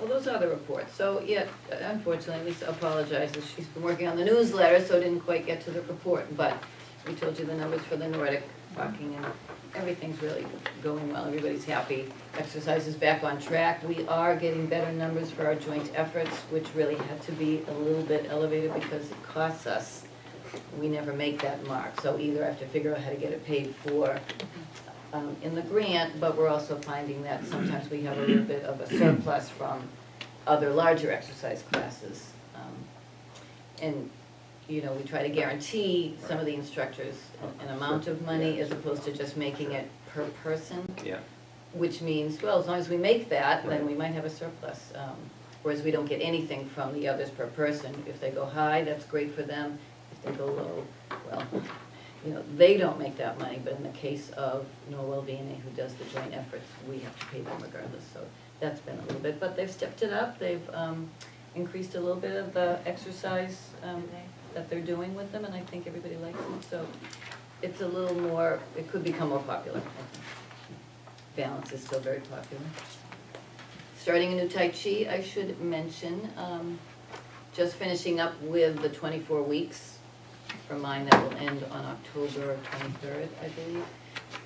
Well, those are the reports. So, yeah, unfortunately, Lisa apologizes. She's been working on the newsletter, so didn't quite get to the report. But we told you the numbers for the Nordic walking, and everything's really going well. Everybody's happy. Exercise is back on track. We are getting better numbers for our joint efforts, which really had to be a little bit elevated because it costs us. We never make that mark. So either I have to figure out how to get it paid for in the grant, but we're also finding that sometimes we have a little bit of a surplus from other larger exercise classes. And, you know, we try to guarantee some of the instructors an amount of money as opposed to just making it per person, Yeah. which means, well, as long as we make that, then we might have a surplus. Whereas we don't get anything from the others per person. If they go high, that's great for them. If they go low, well, you know, they don't make that money, but in the case of Norwell VNA, who does the joint efforts, we have to pay them regardless, so that's been a little bit, but they've stepped it up, they've increased a little bit of the exercise that they're doing with them, and I think everybody likes it, so it's a little more, it could become more popular, I think. Balance is still very popular. Starting a new Tai Chi, I should mention, just finishing up with the 24 weeks for mine that will end on October 23rd, I believe.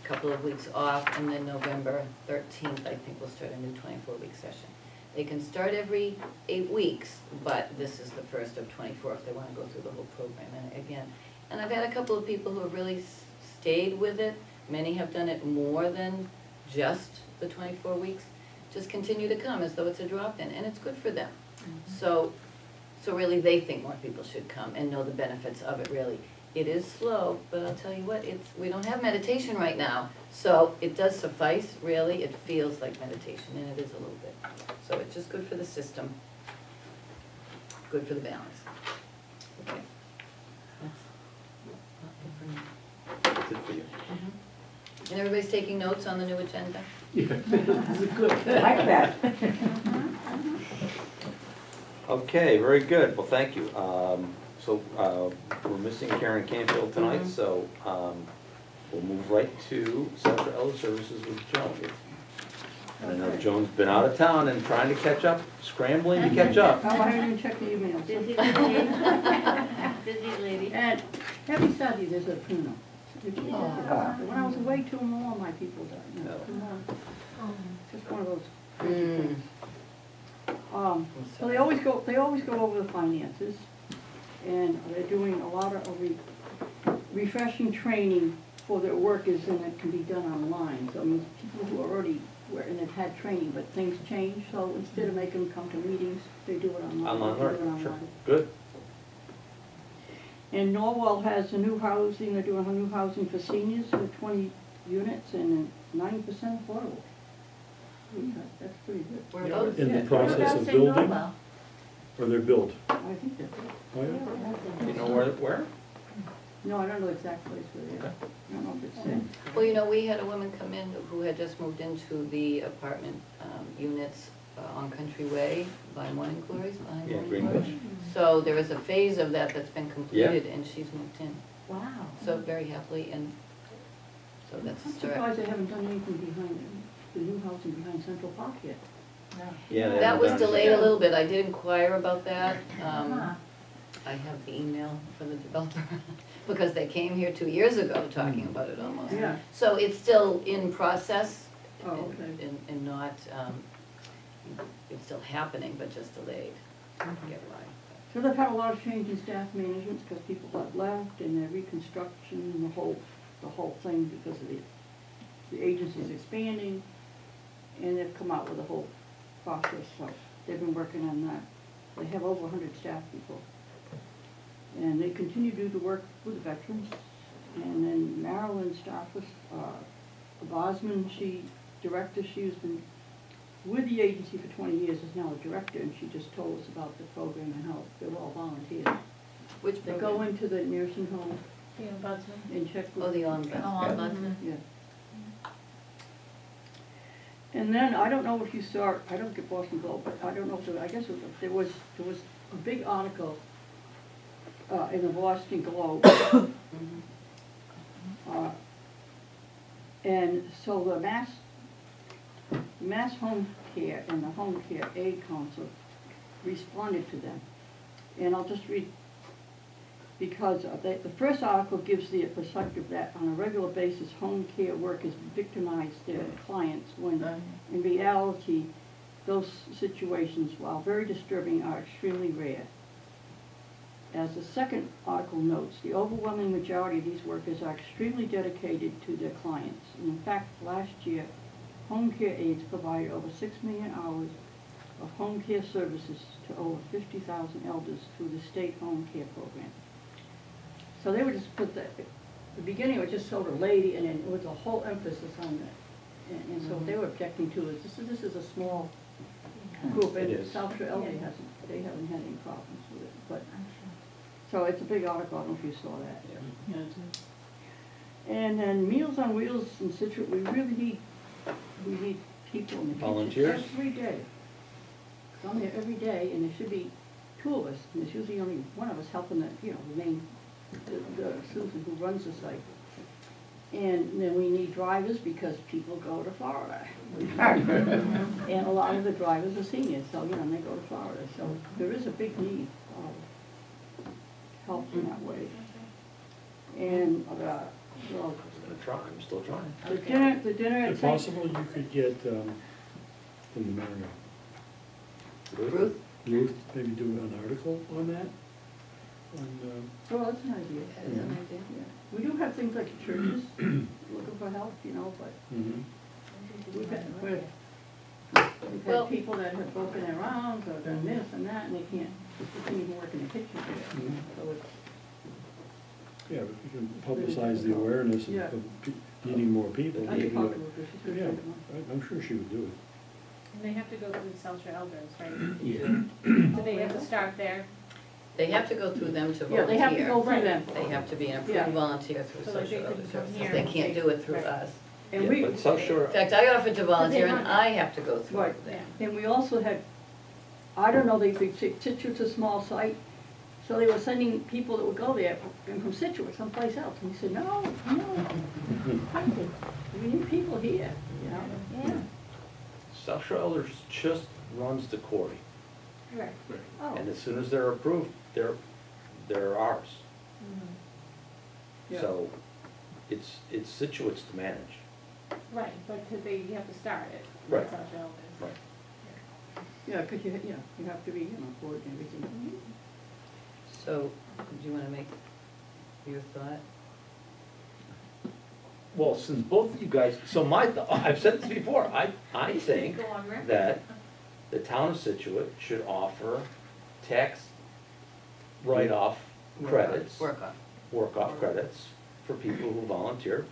A couple of weeks off, and then November 13th, I think we'll start a new 24-week session. They can start every 8 weeks, but this is the first of 24 if they want to go through the whole program. And again, and I've had a couple of people who have really stayed with it. Many have done it more than just the 24 weeks. Just continue to come as though it's a drop-in, and it's good for them. So really, they think more people should come and know the benefits of it, really. It is slow, but I'll tell you what, we don't have meditation right now, so it does suffice, really. It feels like meditation, and it is a little bit. So it's just good for the system, good for the balance. Okay. That's it for you. And everybody's taking notes on the new agenda? Like that. Okay, very good. Well, thank you. We're missing Karen Canfield tonight, so we'll move right to Central Elder Services with Joan. And I know Joan's been out of town and trying to catch up, scrambling to catch up. Oh, I didn't check the emails. Busy lady. Busy lady. And every Saturday there's a funeral. When I was away too long, my people died. You know, No. too long. Just one of those crazy Mm. things. So they always go over the finances, and they're doing a lot of refreshing training for their workers, and it can be done online. So I mean, people who already were and have had training, but things change, so instead of making them come to meetings, they do it online. Online They do it learning, sure. online. Good. And Norwell has a new housing, they're doing a new housing for seniors, for 20 units and 90% affordable. That's pretty good. We're both. In the Yeah. process of building, or they're built? I think that's it. Oh, yeah? You know where? No, I don't know the exact place where they are. Okay. I don't know if it's in. Well, you know, we had a woman come in who had just moved into the apartment units on Country Way by Morning Glories, behind Yeah, Morning Greenwich. Glories. So there is a phase of that that's been completed, and she's moved in. Wow. So very happily, and So that's a I'm start. surprised they haven't done anything behind the new housing behind Central Park yet. Yeah, they That haven't was done delayed anything. a little bit, I did inquire about that. Huh. I have the email from the developer, because they came here 2 years ago talking about it almost. Yeah. So it's still in process Oh, okay. and not, it's still happening, but just delayed. Get right. So they've had a lot of change in staff management because people got left and their reconstruction and the whole thing because of the agency's expanding. And they've come out with a whole process, so they've been working on that. They have over 100 staff people. And they continue to do the work with the veterans. And then Marilyn Stafford, Bosman, director, she's been with the agency for 20 years, is now a director, and she just told us about the program and how they're all volunteers. Which They program? go into the nursing home The ombudsman. and check with. Oh, the ombudsman. Oh, ombudsman. Yeah. And then, I don't know if you saw, I don't get Boston Globe, but I don't know if I guess there was a big article in the Boston Globe. And so the Mass Home Care and the Home Care Aid Council responded to them. And I'll just read, because the first article gives the perspective that on a regular basis, home care workers victimize their clients when in reality, those situations, while very disturbing, are extremely rare. As the second article notes, the overwhelming majority of these workers are extremely dedicated to their clients. And in fact, last year, home care aides provided over 6 million hours of home care services to over 50,000 elders through the state home care program. So they would just put the beginning was just sort of lady, and then it was a whole emphasis on that. And so what they were objecting to is this is a small group, and It is. South Shore Elderly they haven't had any problems with it. But so it's a big article. I don't know if you saw that. Yeah. And then Meals on Wheels in Scituate, we need people in the kitchen Volunteers? every day. I'm there every day, and there should be 2 of us, and there's usually only one of us helping the main, the Susan who runs the site. And then we need drivers because people go to Florida. And a lot of the drivers are seniors, so, they go to Florida. So there is a big need of help in that way. And, well, I'm still trying. the dinner at If St. possible, you could get, from the mayor, Ruth? Ruth, maybe do an article on that? On, Oh, that's an idea. That is an idea. Yeah. We do have things like churches looking for help, but mhm. we've Well- had people that have broken their arms or done this and that, and they can't even work in the kitchen. Mhm. So it's, Yeah, but you can publicize the awareness Yeah. of needing more people. I maybe can talk that- to her, 'cause she's a good Yeah, friend of mine. I'm sure she would do it. And they have to go through the South Shore Elders, right? Yeah. So they have to start there. They have to go through them to volunteer. Yeah, they have to go through them. They have to be an Yeah. approved volunteer through So like they social other couldn't come services. here They and can't say- do it through right. us. And Yeah, we, but South Shore, In fact, I offered to volunteer and want I have to go through Right. them. and we also had, I don't know, Situate's a small site, so they were sending people that would go there from Situate, someplace else. And we said, no, we need people here, Yeah. South Shore Elders just runs the quarry. Right. Oh, And as soon as they're approved, they're ours. Yeah. So it's Situate's to manage. Right, but you have to start it. Right. South Shore Elders. Right. yeah, because you have to be, board and everything. So, do you wanna make your thought? Well, since both of you guys, so I've said this before, I think Go on record. that the town of Scituate should offer tax write-off credits, work-off credits for people who volunteer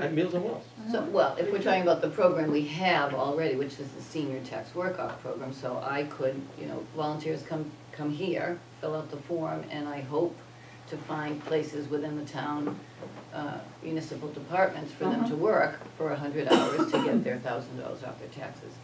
at Meals on Wheels. So, well, if we're talking about the program we have already, which is the senior tax work-off program, so I could, volunteers come here, fill out the form, and I hope to find places within the town municipal departments for them to work for 100 hours to get their $1,000 off their taxes.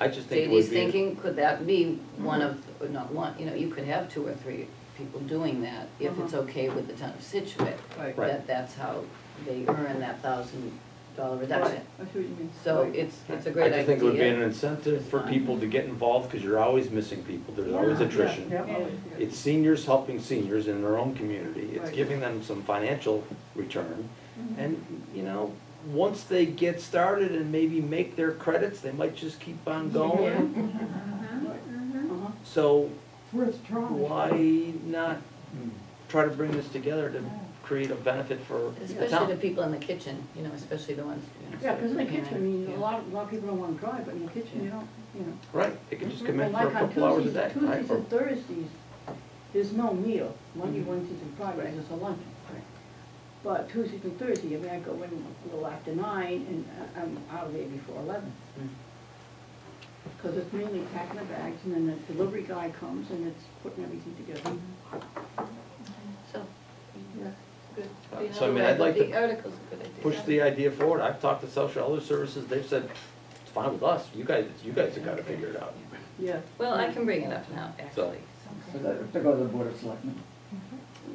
I just think it JD's would be, thinking, could that be one of, not one, you could have 2 or 3 people doing that, if it's okay with the town of Scituate. Right. Right. That's how they earn that $1,000 reduction. Right, I see what you mean. So Right. it's a I great idea. just think it would be an incentive for people to get involved, because you're always missing people, there's always attrition. Yeah, yeah. It's seniors helping seniors in their own community, it's Right. giving them some financial return. And, you know, once they get started and maybe make their credits, they might just keep on going. Uh-huh. So Worth trying. why not try to bring this together to create a benefit for the Especially the town? people in the kitchen, you know, especially the ones, you know. Yeah, because in the preparing, kitchen, I mean, yeah. a lot of people don't want to drive, but in the kitchen, you don't, you know. Right, they could just come in Well, for a like on couple hours a Tuesdays- day, right? Tuesdays and Thursdays, there's no meal. Monday, Wednesdays, and Fridays Right. is a luncheon. Right. But Tuesdays and Thursdays, I mean, I go in a little after 9 and I'm out of there before 11. Mm. Because it's mainly packing the bags and then the delivery guy comes and it's putting everything together. So, Yeah. good. So, I mean, I'd like to The article's a good idea. push the idea forward. I've talked to social elder services, they've said, it's fine with us, you guys have gotta figure it out. Yeah. Well, I can bring it up now, actually. So that, to go to the Board of Selectmen.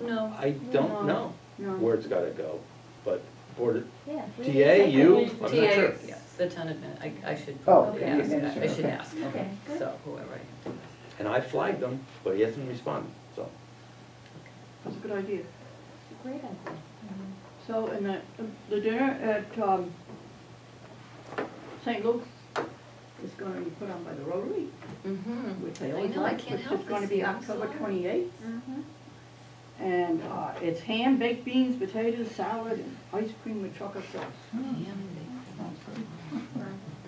No, I don't know No. where it's gotta go, but Board, Yeah. TA, you, I'm not TA, sure. yes, the town admin, I should Oh, probably okay, ask, administrator, I should okay. ask, Okay, good. so whoever I can do. And I flagged him, but he hasn't responded, so. That's a good idea. It's a great idea. So, and the dinner at St. Luke's is gonna be put on by the Rotary, Mm-hmm. which I I always know, I like, can't which help is gonna this be year, I'm October sorry. 28th. Mm-hmm. And it's ham, baked beans, potatoes, salad, and ice cream with chocolate sauce.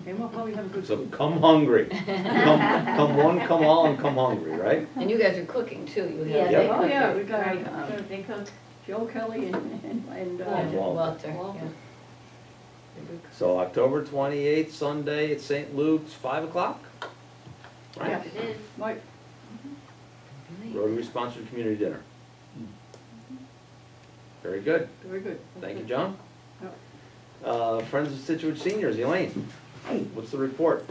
And we'll probably have a good So food. come hungry. Come one, come all, and come hungry, right? And you guys are cooking too, you have. Yeah, Yep. they Oh, cook yeah, it. we got, Right. They cook. Joe Kelly and Walter, Walter. yeah. So October 28th, Sunday at St. Luke's, 5 o'clock? Right? Yeah. It is. Mike, Rotary sponsored community dinner. Very good. very good. Thank you, John. Yep. Friends of Scituate Seniors, Elaine, Hey, what's the report?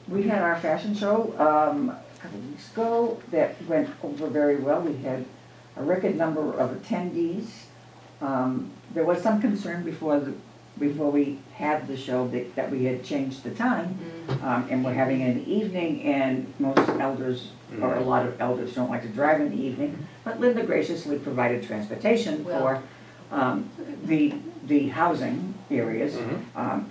we had our fashion show, a couple of weeks ago that went over very well. We had a record number of attendees. There was some concern before we had the show that we had changed the time. And we're having it in the evening, and most elders, or a lot of elders don't like to drive in the evening. But Linda graciously provided transportation for the housing areas.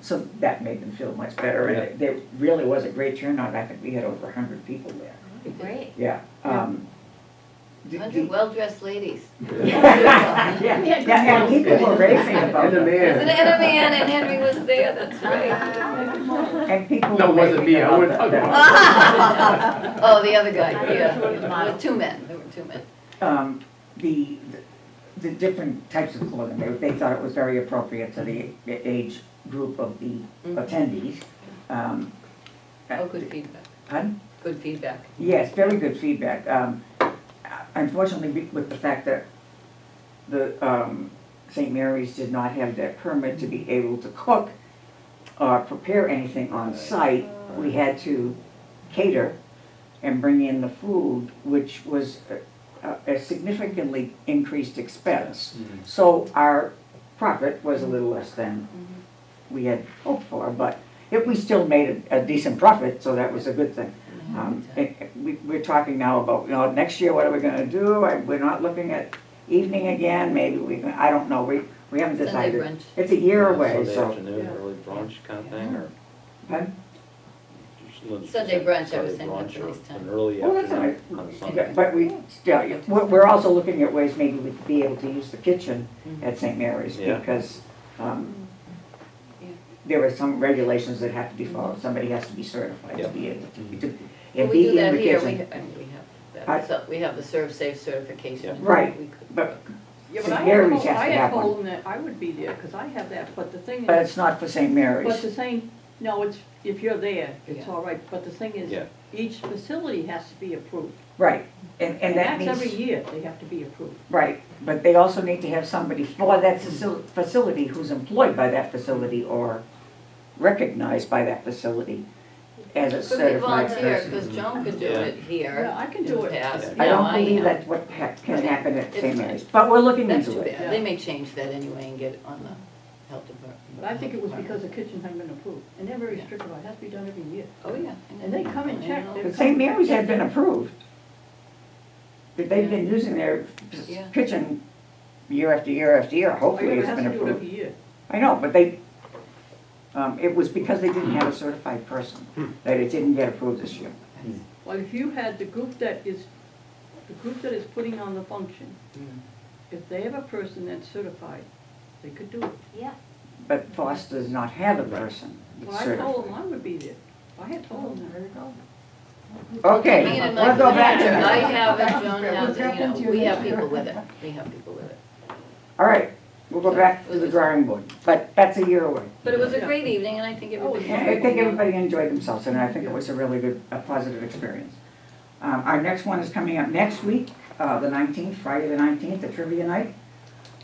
So that made them feel much better. And there really was a great turnout. I think we had over 100 people there. Great. Yeah. 100 well-dressed ladies. Yeah, and people were raving about And the it. Wasn't man. it a man and Henry was there, that's right. And people No, it were wasn't raving me. I about wouldn't talk that. Oh, the other guy, I know yeah. two of the There were models. 2 men, there were 2 men. The different types of clothing, they thought it was very appropriate to the age group of the attendees. Oh, good feedback, Pardon? good feedback. Yes, very good feedback. Unfortunately, with the fact that the St. Mary's did not have that permit to be able to cook or prepare anything on site, we had to cater and bring in the food, which was a significantly increased expense. So our profit was a little less than we had hoped for, but we still made a decent profit, so that was a good thing. We're talking now about, next year, what are we gonna do? We're not looking at evening again, maybe I don't know, we haven't Sunday decided. brunch. It's a year away, Sunday so. afternoon, early brunch kind of thing, or? Pardon? Sunday brunch, I was Sunday saying, brunch that's or nice time. An early Well, that's all afternoon right. on a Yeah, Sunday. but we're also looking at ways maybe we could be able to use the kitchen at St. Mary's, Yeah. because there are some regulations that have to be followed. Somebody has to be certified to Yeah. be able to Well, and we be do in that the here, kitchen. I mean, we have I- that, so we have the Serve Safe certification. Yeah. Right, We could but- cook. Yeah, but St. I Mary's had told, has I to had have one. told them that I would be there, because I have that, but the thing But is, it's not for St. but Mary's. the same, no, it's, if you're there, it's Yeah. all right, but the thing is, Yeah. each facility has to be approved. Right, and that that's every means, year, they have to be approved. right, but they also need to have somebody for that facility who's employed by that facility or recognized by that facility as a Could be certified volunteer, person. because Joan could do Yeah. it here. Yeah, I can in do the it. past. I No, don't believe am. that's what can happen at It's- St. Mary's, but we're looking That's into too it. bad. They may change that anyway and get it on the health department. But I think it was because the kitchens hadn't been approved, and they're very strict about it, it has to be done every year. Oh, yeah. And they come and check. But St. Mary's had been approved. But they've been using their Yeah. kitchen year after year after year, hopefully it's Has been to do it approved. every year. I know, but it was because they didn't have a certified person that it didn't get approved this year. Well, if you had the group that is putting on the function, if they have a person that's certified, they could do it. Yeah. But Foss does not have a person Well, that's I told certified. them I would be there. I had told them that. Okay, Me and we'll my go back to manager, I that. have it, Joan has it, you know, we have people with it. We have people with it. All right, we'll go back to the drawing board, but that's a year away. But it was a great evening, and I think everybody. Yeah, I think everybody enjoyed themselves, and I think it was a really good, a positive experience. Our next one is coming up next week, the 19th, Friday the 19th, the trivia night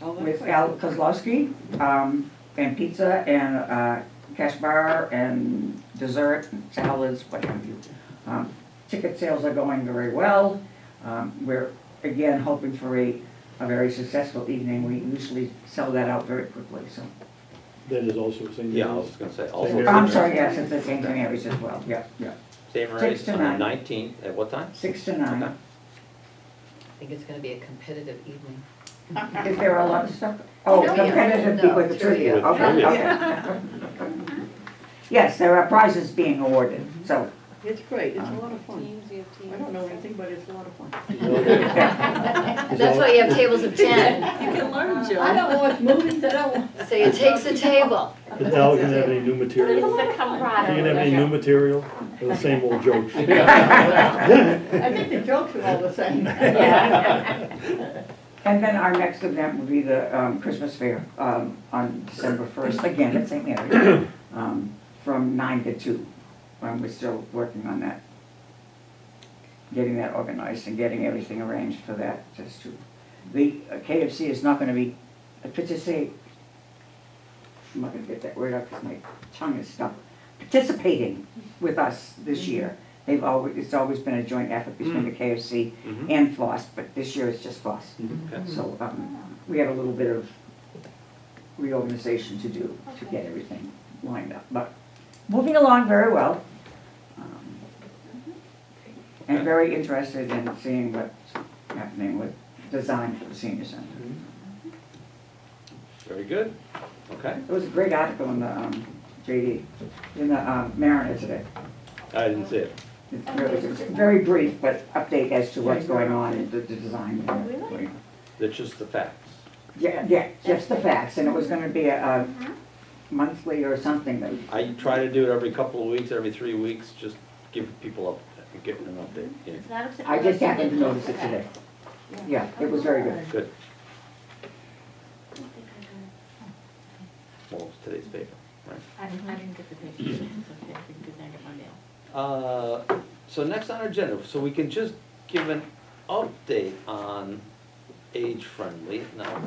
Oh, that's with right. Al Kozlowski, and pizza and cash bar and dessert and salads, what have you. Ticket sales are going very well. We're, again, hoping for a very successful evening. We usually sell that out very quickly, so. That is also St. Yeah, I Mary's. was gonna say, St. also. Mary's. I'm sorry, yes, it's at St. Mary's as well, yeah, yeah. St. 6 Mary's to on the 9. 19th, at what time? 6 to 9. Okay. I think it's gonna be a competitive evening. Is there a lot of stuff? Oh, Trivia. competitive No, with the trivia, trivia. okay, Trivia. okay. Yes, there are prizes being awarded, so. It's great, it's a lot of fun. Teams, you have teams. I don't know anything, but it's a lot of fun. That's why you have tables of 10. You can learn, Joe. I don't watch movies, I don't. So it takes a table. Is Al gonna have any new It's material? the Are you camaraderie. gonna have any new material, or the same old jokes? I think the jokes are all the same. Yeah. And then our next event will be the Christmas fair on December 1st, again at St. Mary's, from 9 to 2. We're still working on that, getting that organized and getting everything arranged for that. Just to, the KFC is not going to be, participate, I'm not going to get that word out because my tongue is stuck, participating with us this year. It's always been a joint effort between the KFC Mhm. and Foss, but this year it's just Foss. Okay. So we have a little bit of reorganization to do to get everything lined up. But moving along very well. And Okay. very interested in seeing what's happening with design for the senior center. Very good, okay. There was a great article in the JD, in the Mariner today. I didn't see it. It's very brief, but update as to what's going on in the design. Really? That's just the facts. Yeah, just the facts, and it was gonna be a monthly or something that. I try to do it every couple of weeks, every 3 weeks, just give people getting an update. Yeah. It's not a- I just happened to notice it Okay. today. Yeah, it was very good. Good. Well, it's today's paper, right? I didn't get the picture, it's okay, I didn't get my mail. So next on our agenda, so we can just give an update on Age Friendly. Now,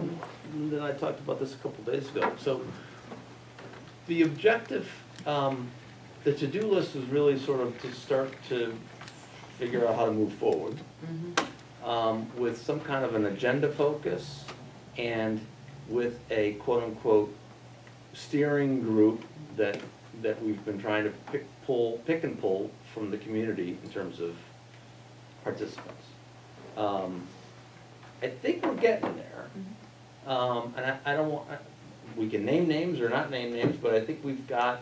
then I talked about this a couple days ago. So the objective, the to-do list is really sort of to start to figure out how to move forward with some kind of an agenda focus and with a quote-unquote steering group that we've been trying to pick and pull from the community in terms of participants. I think we're getting there. And I don't want, we can name names or not name names, but I think we've got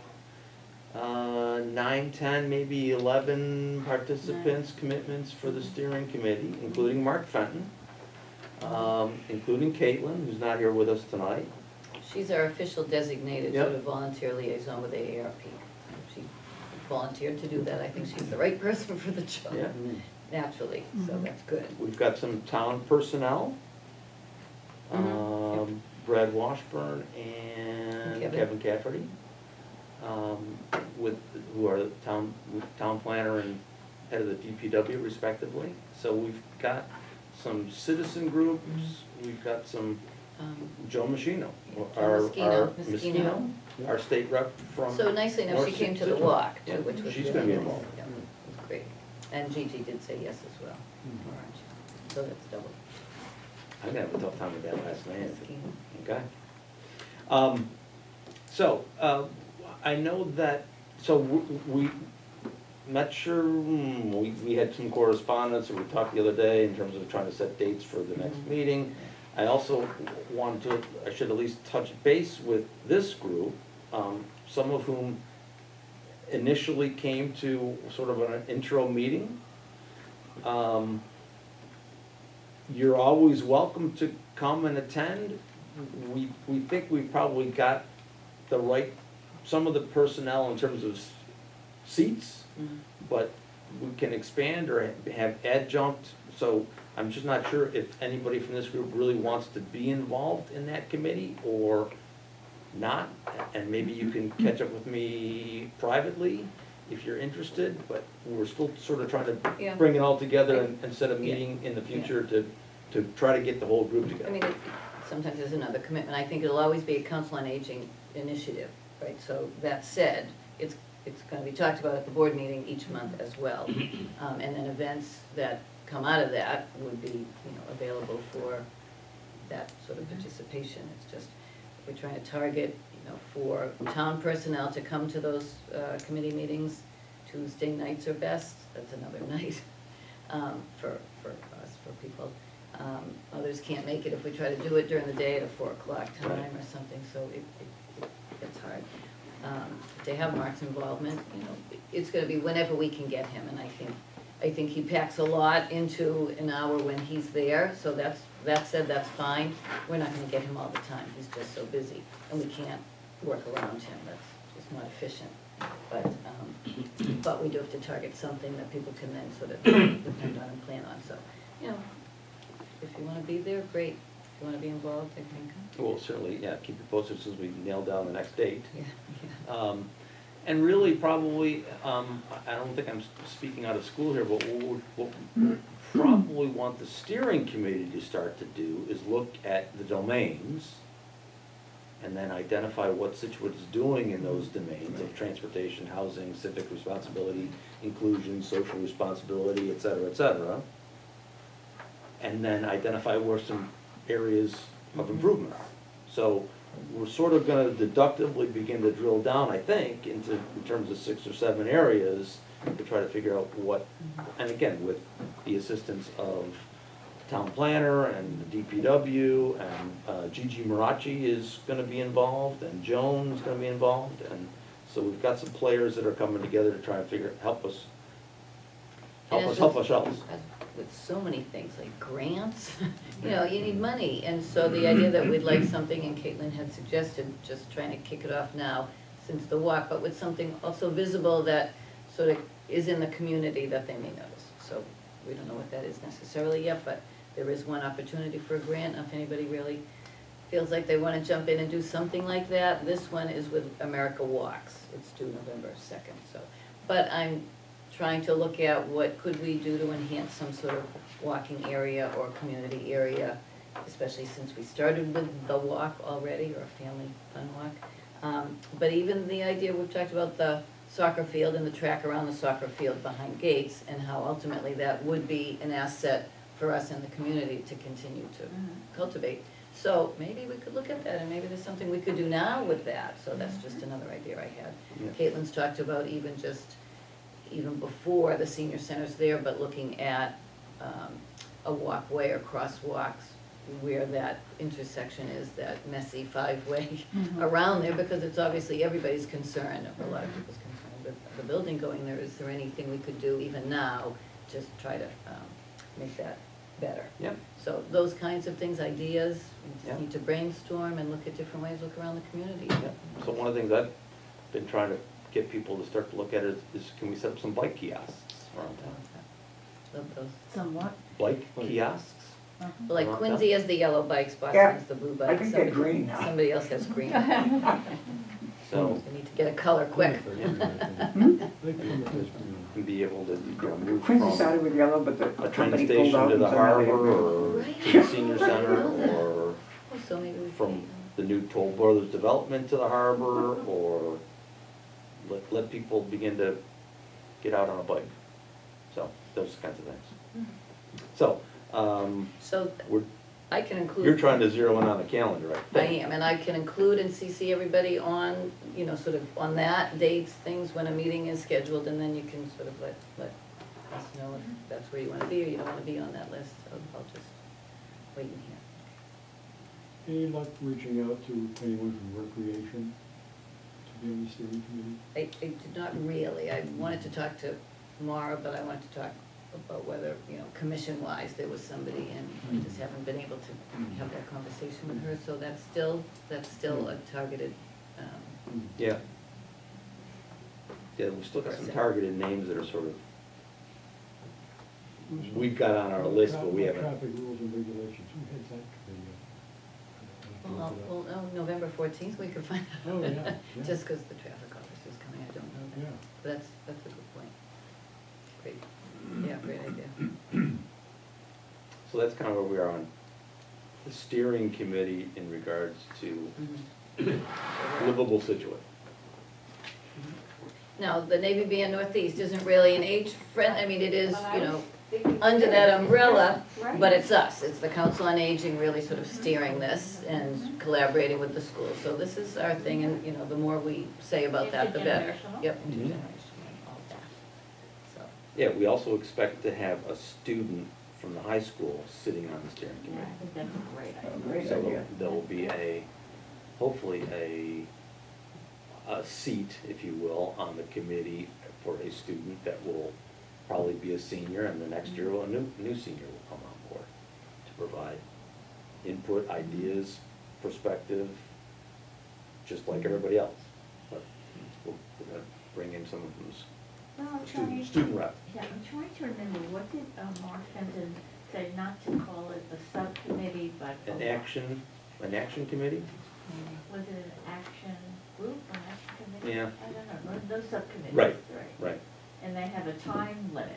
9, 10, maybe 11 participants, commitments for the steering committee, including Mark Fenton, including Caitlin, who's not here with us tonight. She's our official designated Yep. sort of volunteer liaison with AARP. She volunteered to do that. I think she's the right person for the job, Yeah. naturally, so that's good. We've got some town personnel, Brad Washburn and Kevin. Kevin Cafferty, who are the town planner and head of the DPW respectively. So we've got some citizen groups, we've got some Joe Machino, Moschino. our state rep from. So nicely enough, she North came to the Situate. walk Yeah, too, which was she's really gonna be nice. involved. Yeah, it was great. And Gigi did say yes as well. Orange. So that's double. I'm gonna have a tough time with that last name. Moschino. Okay. So, I know that, so we, not sure, we had some correspondence, or we talked the other day in terms of trying to set dates for the next meeting. I also want to, I should at least touch base with this group, some of whom initially came to sort of an intro meeting. You're always welcome to come and attend. We think we've probably got the right, some of the personnel in terms of seats, but we can expand or have adjunct, so I'm just not sure if anybody from this group really wants to be involved in that committee or not, and maybe you can catch up with me privately if you're interested, but we're still sort of trying Yeah. to bring it all together and set a meeting in the future to try to get the whole group I together. mean, sometimes there's another commitment. I think it'll always be a council on aging initiative, right? So that said, it's gonna be talked about at the board meeting each month as well. And then events that come out of that would be, available for that sort of participation. It's just, we're trying to target, for town personnel to come to those committee meetings. Tuesday nights are best, that's another night for us, for people. Others can't make it if we try to do it during the day at a 4 o'clock time or something, so it's hard. To have Mark's involvement, it's gonna be whenever we can get him, and I think he packs a lot into an hour when he's there, so that said, that's fine. We're not gonna get him all the time, he's just so busy, and we can't work around him, that's just not efficient. But we do have to target something that people can then sort of depend on and plan on, so, if you wanna be there, great. If you wanna be involved, I think. We'll certainly, keep you posted as soon as we nail down the next date. Yeah. And really, probably, I don't think I'm speaking out of school here, but what we probably want the steering committee to start to do is look at the domains and then identify what Scituate is doing in those domains of transportation, housing, civic responsibility, inclusion, social responsibility, et cetera, and then identify where some areas of improvement are. So we're sort of gonna deductively begin to drill down, I think, in terms of 6 or 7 areas to try to figure out what, and again, with the assistance of town planner and the DPW, and Gigi Marachi is gonna be involved, and Joan's gonna be involved, and so we've got some players that are coming together to try and help us ourselves. With so many things, like grants, you need money, and so the idea that we'd like something, and Caitlin had suggested, just trying to kick it off now, since the walk, but with something also visible that sort of is in the community that they may notice. So we don't know what that is necessarily yet, but there is one opportunity for a grant, if anybody really feels like they want to jump in and do something like that. This one is with America Walks, it's due November 2nd, so. But I'm trying to look at what could we do to enhance some sort of walking area or community area, especially since we started with the walk already, or a family fun walk. But even the idea, we've talked about the soccer field and the track around the soccer field behind gates, and how ultimately that would be an asset for us in the community to continue to cultivate. So maybe we could look at that, and maybe there's something we could do now with that, so that's just another idea I had. Yeah. Caitlin's talked about even before the senior center's there, but looking at a walkway or crosswalks where that intersection is, that messy 5-way around there, because it's obviously everybody's concern, or a lot of people's concern with the building going there. Is there anything we could do even now, just try to make that better? Yep. So those kinds of things, ideas, we just Yep. need to brainstorm and look at different ways, look around the community. Yeah. So one of the things I've been trying to get people to start to look at is can we set up some bike kiosks around town? Love those. Somewhat. Bike kiosks? Like Around Quincy has the yellow bikes, Boston Yeah, has the blue I bikes. think they're green now. Somebody else has green. So We need to get a color quick. and be able to move Quincy from started with yellow, but the a train company pulled station out. to the and so now they have harbor green. or Right. to the senior center or, so maybe we from can. the new Toll Brothers development to the harbor, or let people begin to get out on a bike. So, those kinds of things. So, So we're, I can include. you're trying to zero in on the calendar, I right? am, and I can include and CC everybody on, you know, sort of on that, dates, things, when a meeting is scheduled, and then you can sort of let us know if that's where you wanna be, or you don't wanna be on that list. I'll just wait in here. Any luck reaching out to anyone from recreation to be on the steering committee? I did not really, I wanted to talk to Mara, but I wanted to talk about whether, you know, commission-wise, there was somebody, and I just haven't been able to have that conversation with her, so that's still a targeted, Yeah. Yeah, we still got some Person. targeted names that are sort of, we've got on our list, but we haven't. Traffic rules and regulations, who heads that committee? well, no, November 14th, we could find out. Oh, yeah, yeah. Just because the traffic officer's coming, I don't know that. Yeah. But that's a good point. Great, yeah, great idea. So that's kind of where we are on the steering committee in regards to livable Scituate. Now, the Navy Band Northeast isn't really an age friend, I mean, it is, you know, under that umbrella, but it's us, it's the Council on Aging really sort of steering this and collaborating with the schools. So this is our thing, and, you know, the more we say about that, the better. Intergenerational. Yep, Mhm. intergenerational, and all that. So, Yeah, we also expect to have a student from the high school sitting on the steering Yeah, committee. I think that's a great idea. Great So idea. there will be hopefully a seat, if you will, on the committee for a student that will probably be a senior, and the next year, a new senior will come on board to provide input, ideas, perspective, just like everybody else. But we're gonna bring in someone from Well, I'm the trying, student rep. yeah, I'm trying to remember, what did Mark Fenton say, not to call it the subcommittee, but. An action committee? Was it an action group or an action committee? Yeah. I don't know, those subcommittees. Right, right, And they have a time limit,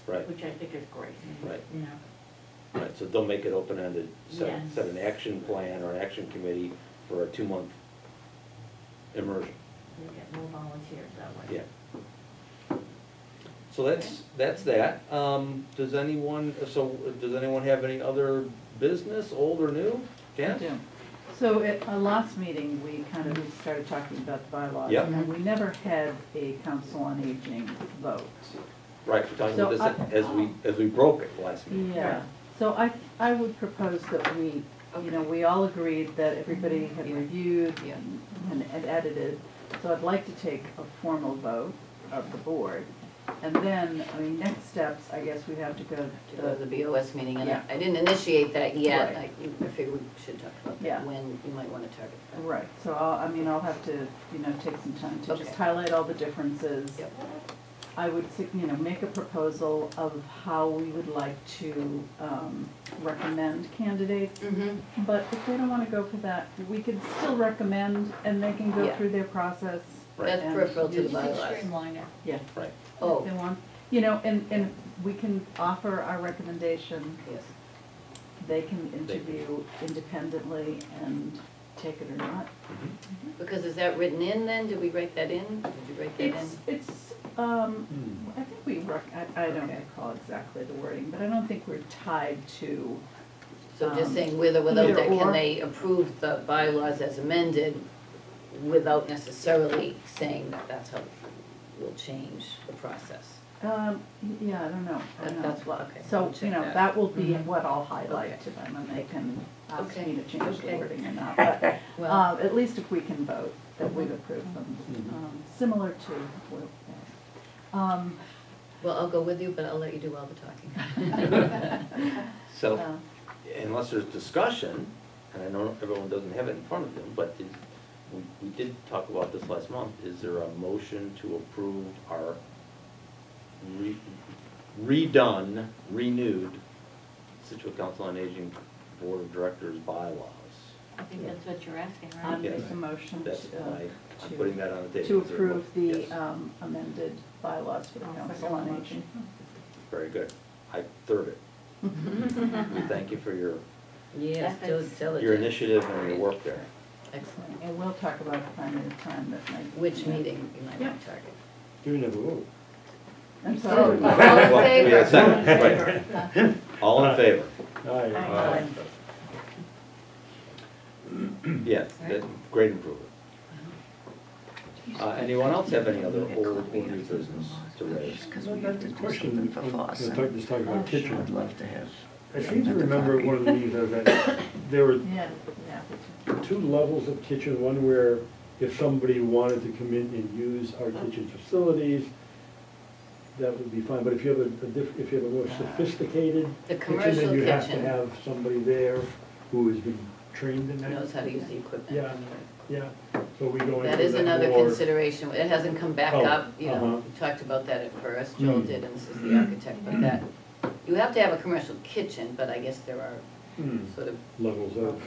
right, which I think is great. right. You know, Right, so they'll make it open-ended, Yes. set an action plan or an action committee for a 2-month immersion, you get more volunteers that way. yeah. So that's that. Does anyone have any other business, old or new? Jan? I do. So at our last meeting, we kind of started talking about the bylaws. Yep. And we never had a council on aging vote. Right, we're talking about So this as we broke it last meeting. Yeah, so I would propose that we, you know, we all agreed that everybody had Yeah. reviewed Yeah. and edited. So I'd like to take a formal vote of the board. And then, I mean, next steps, I guess we have to go to go to the BOS meeting, and Yeah. I didn't initiate that yet. Right. I figured we should talk about Yeah. that, when you might want to target that. Right, so I'll have to, you know, take some time to just Okay. highlight all the differences. Yep. I would, you know, make a proposal of how we would like to recommend candidates. Mm-hmm. But if they don't wanna go for that, we could still recommend, and they can go Yeah. through their process. That's and peripheral to the use- You could bylaws. streamline it. Yeah, Right, Oh, if they want, you know, and we can offer our recommendation, yes. they can interview independently and take it or not. Mhm. Because is that written in then? Did we write that in? Did you write that in? It's, I think we, I don't Okay. recall exactly the wording, but I don't think we're tied to, So just saying with or without either that, can or. they approve the bylaws as amended without necessarily saying that that's how we'll change the process? yeah, I don't know. That's what, okay. So, we'll check you know, that. that will be Mhm. what I'll highlight Okay. to them, and they can ask Okay. me to change the Okay. wording or not. But, Well, at least if we can vote, that we've approved them, Mhm. similar to, well, I'll go with you, but I'll let you do all the talking. So, uh, unless there's discussion, and I know everyone doesn't have it in front of them, but we did talk about this last month, is there a motion to approve our redone, renewed Scituate Council on Aging Board of Directors bylaws? I think that's what you're asking, I'll right? make Yes. a motion That's to, I'm putting that on the table. to Is there a mo- approve the Yes. amended bylaws for the I'll council second on the aging. motion. Very good. I third it. We thank you for your Yes, Ethics. diligent. your initiative and your work there. Excellent. And we'll talk about finding a time that might. Which meeting you might Yep. want to target? Do we never vote? I'm Oh, sorry. all in Well, we had a favor? second, right. All in favor? Aye. Aye. Yes, that, great improvement. Anyone else have any other old or new business to raise? Question, just talking about kitchen. I'd love to have. I seem to remember at one of the meetings that there were Yeah, yeah. two levels of kitchen, one where if somebody wanted to come in and use our kitchen facilities, that would be fine, but if you have if you have a more sophisticated The kitchen, commercial then you have to kitchen. have somebody there who has been trained in that. Knows how to use the equipment. Yeah. Yeah, so we go into That is another more- consideration. It hasn't come back Oh, up, you know, uh-huh. we talked about that at first, Joel Mm. did, and this is the architect, but that, you have to have a commercial kitchen, but I guess there are Hmm, sort of levels of,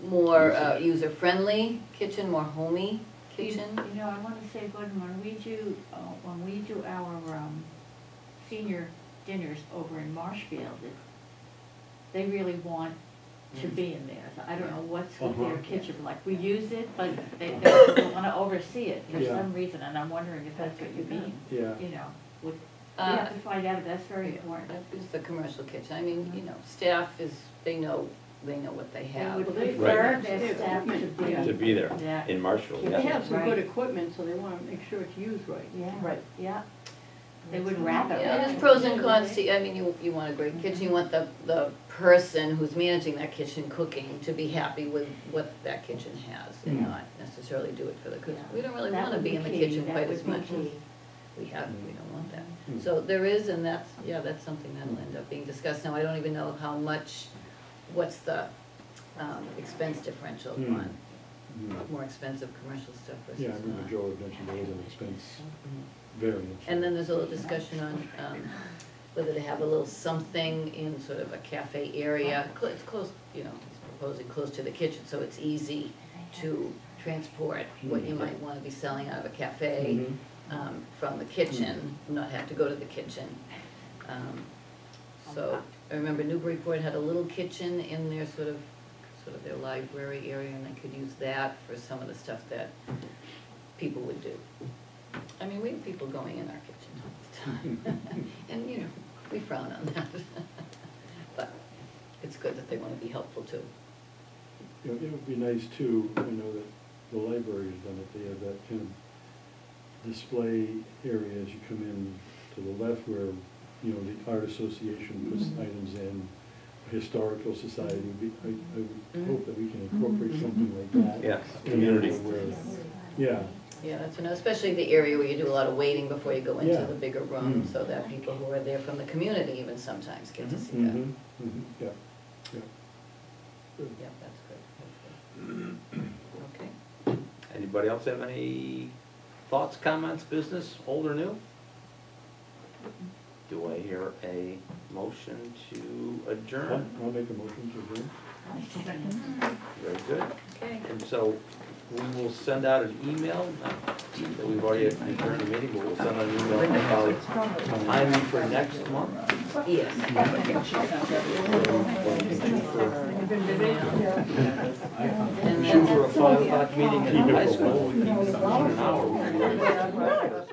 more user-friendly kitchen, more homey kitchen. You know, I wanna say, Gordon, when we do our, senior dinners over in Marshfield, they really want to be in there. So I don't know what's with their Uh-huh. kitchen, like, we use it, but they don't wanna oversee it for Yeah. some reason, and I'm wondering if that's what you mean, yeah. you know, we Uh, have to find out, that's very important. That is the commercial kitchen. I mean, you know, staff is, they know what they They have. would they- prefer Right. their staff to be. To be there Yeah. in Marshfield, They yeah. have some Right. good equipment, so they wanna make sure it's used right. Yeah, Right. yeah. They would wrap it. Yeah, there's pros and cons to, I mean, you want a great kitchen, you want the person who's managing that kitchen cooking to be happy with what that kitchen has and Mm. not necessarily do it for the cooks. Yeah. We don't really That wanna would be in the key. kitchen That quite would as be much as key. we don't want that. Mm. So there is, and that's something that'll end up being discussed. Now, I don't even know how much, what's the expense differential Mm. on Mhm. more expensive commercial stuff versus Yeah, I not. remember Joe had mentioned there was an expense Mhm. variance. And then there's a little discussion on whether to have a little something in sort of a cafe area. It's close, you know, he's proposing close to the kitchen, so it's easy to transport what you might want to be selling out of a cafe Mhm. from the kitchen, not have to go to the kitchen. So I remember Newburyport had a little kitchen in their sort of their library area, and they could use that for some of the stuff that people would do. I mean, we have people going in our kitchen all the time, and, you know, we frown on that. But it's good that they want to be helpful too. You know, it would be nice too, I know that the library's done it, they have that kind of display area as you come in to the left where, you know, the art association puts items in, historical society, I would hope that we can incorporate something like that. Yeah, in community. where- Yeah, Yeah, that's, especially the area where you do a lot of waiting before you go into Yeah. the bigger room, Mm. so that people who are there from the community even sometimes get to see that. mhm, mhm, yeah, yeah. Good. Yep, that's good. Okay. Anybody else have any thoughts, comments, business, old or new? Do I hear a motion to adjourn? I'll make a motion to adjourn. Very good. Okay. And so we will send out an email, that we've already adjourned the meeting, but we'll send out an email about timing for next month. Yes. Shoot for a 5 o'clock meeting in high school, we keep it an hour.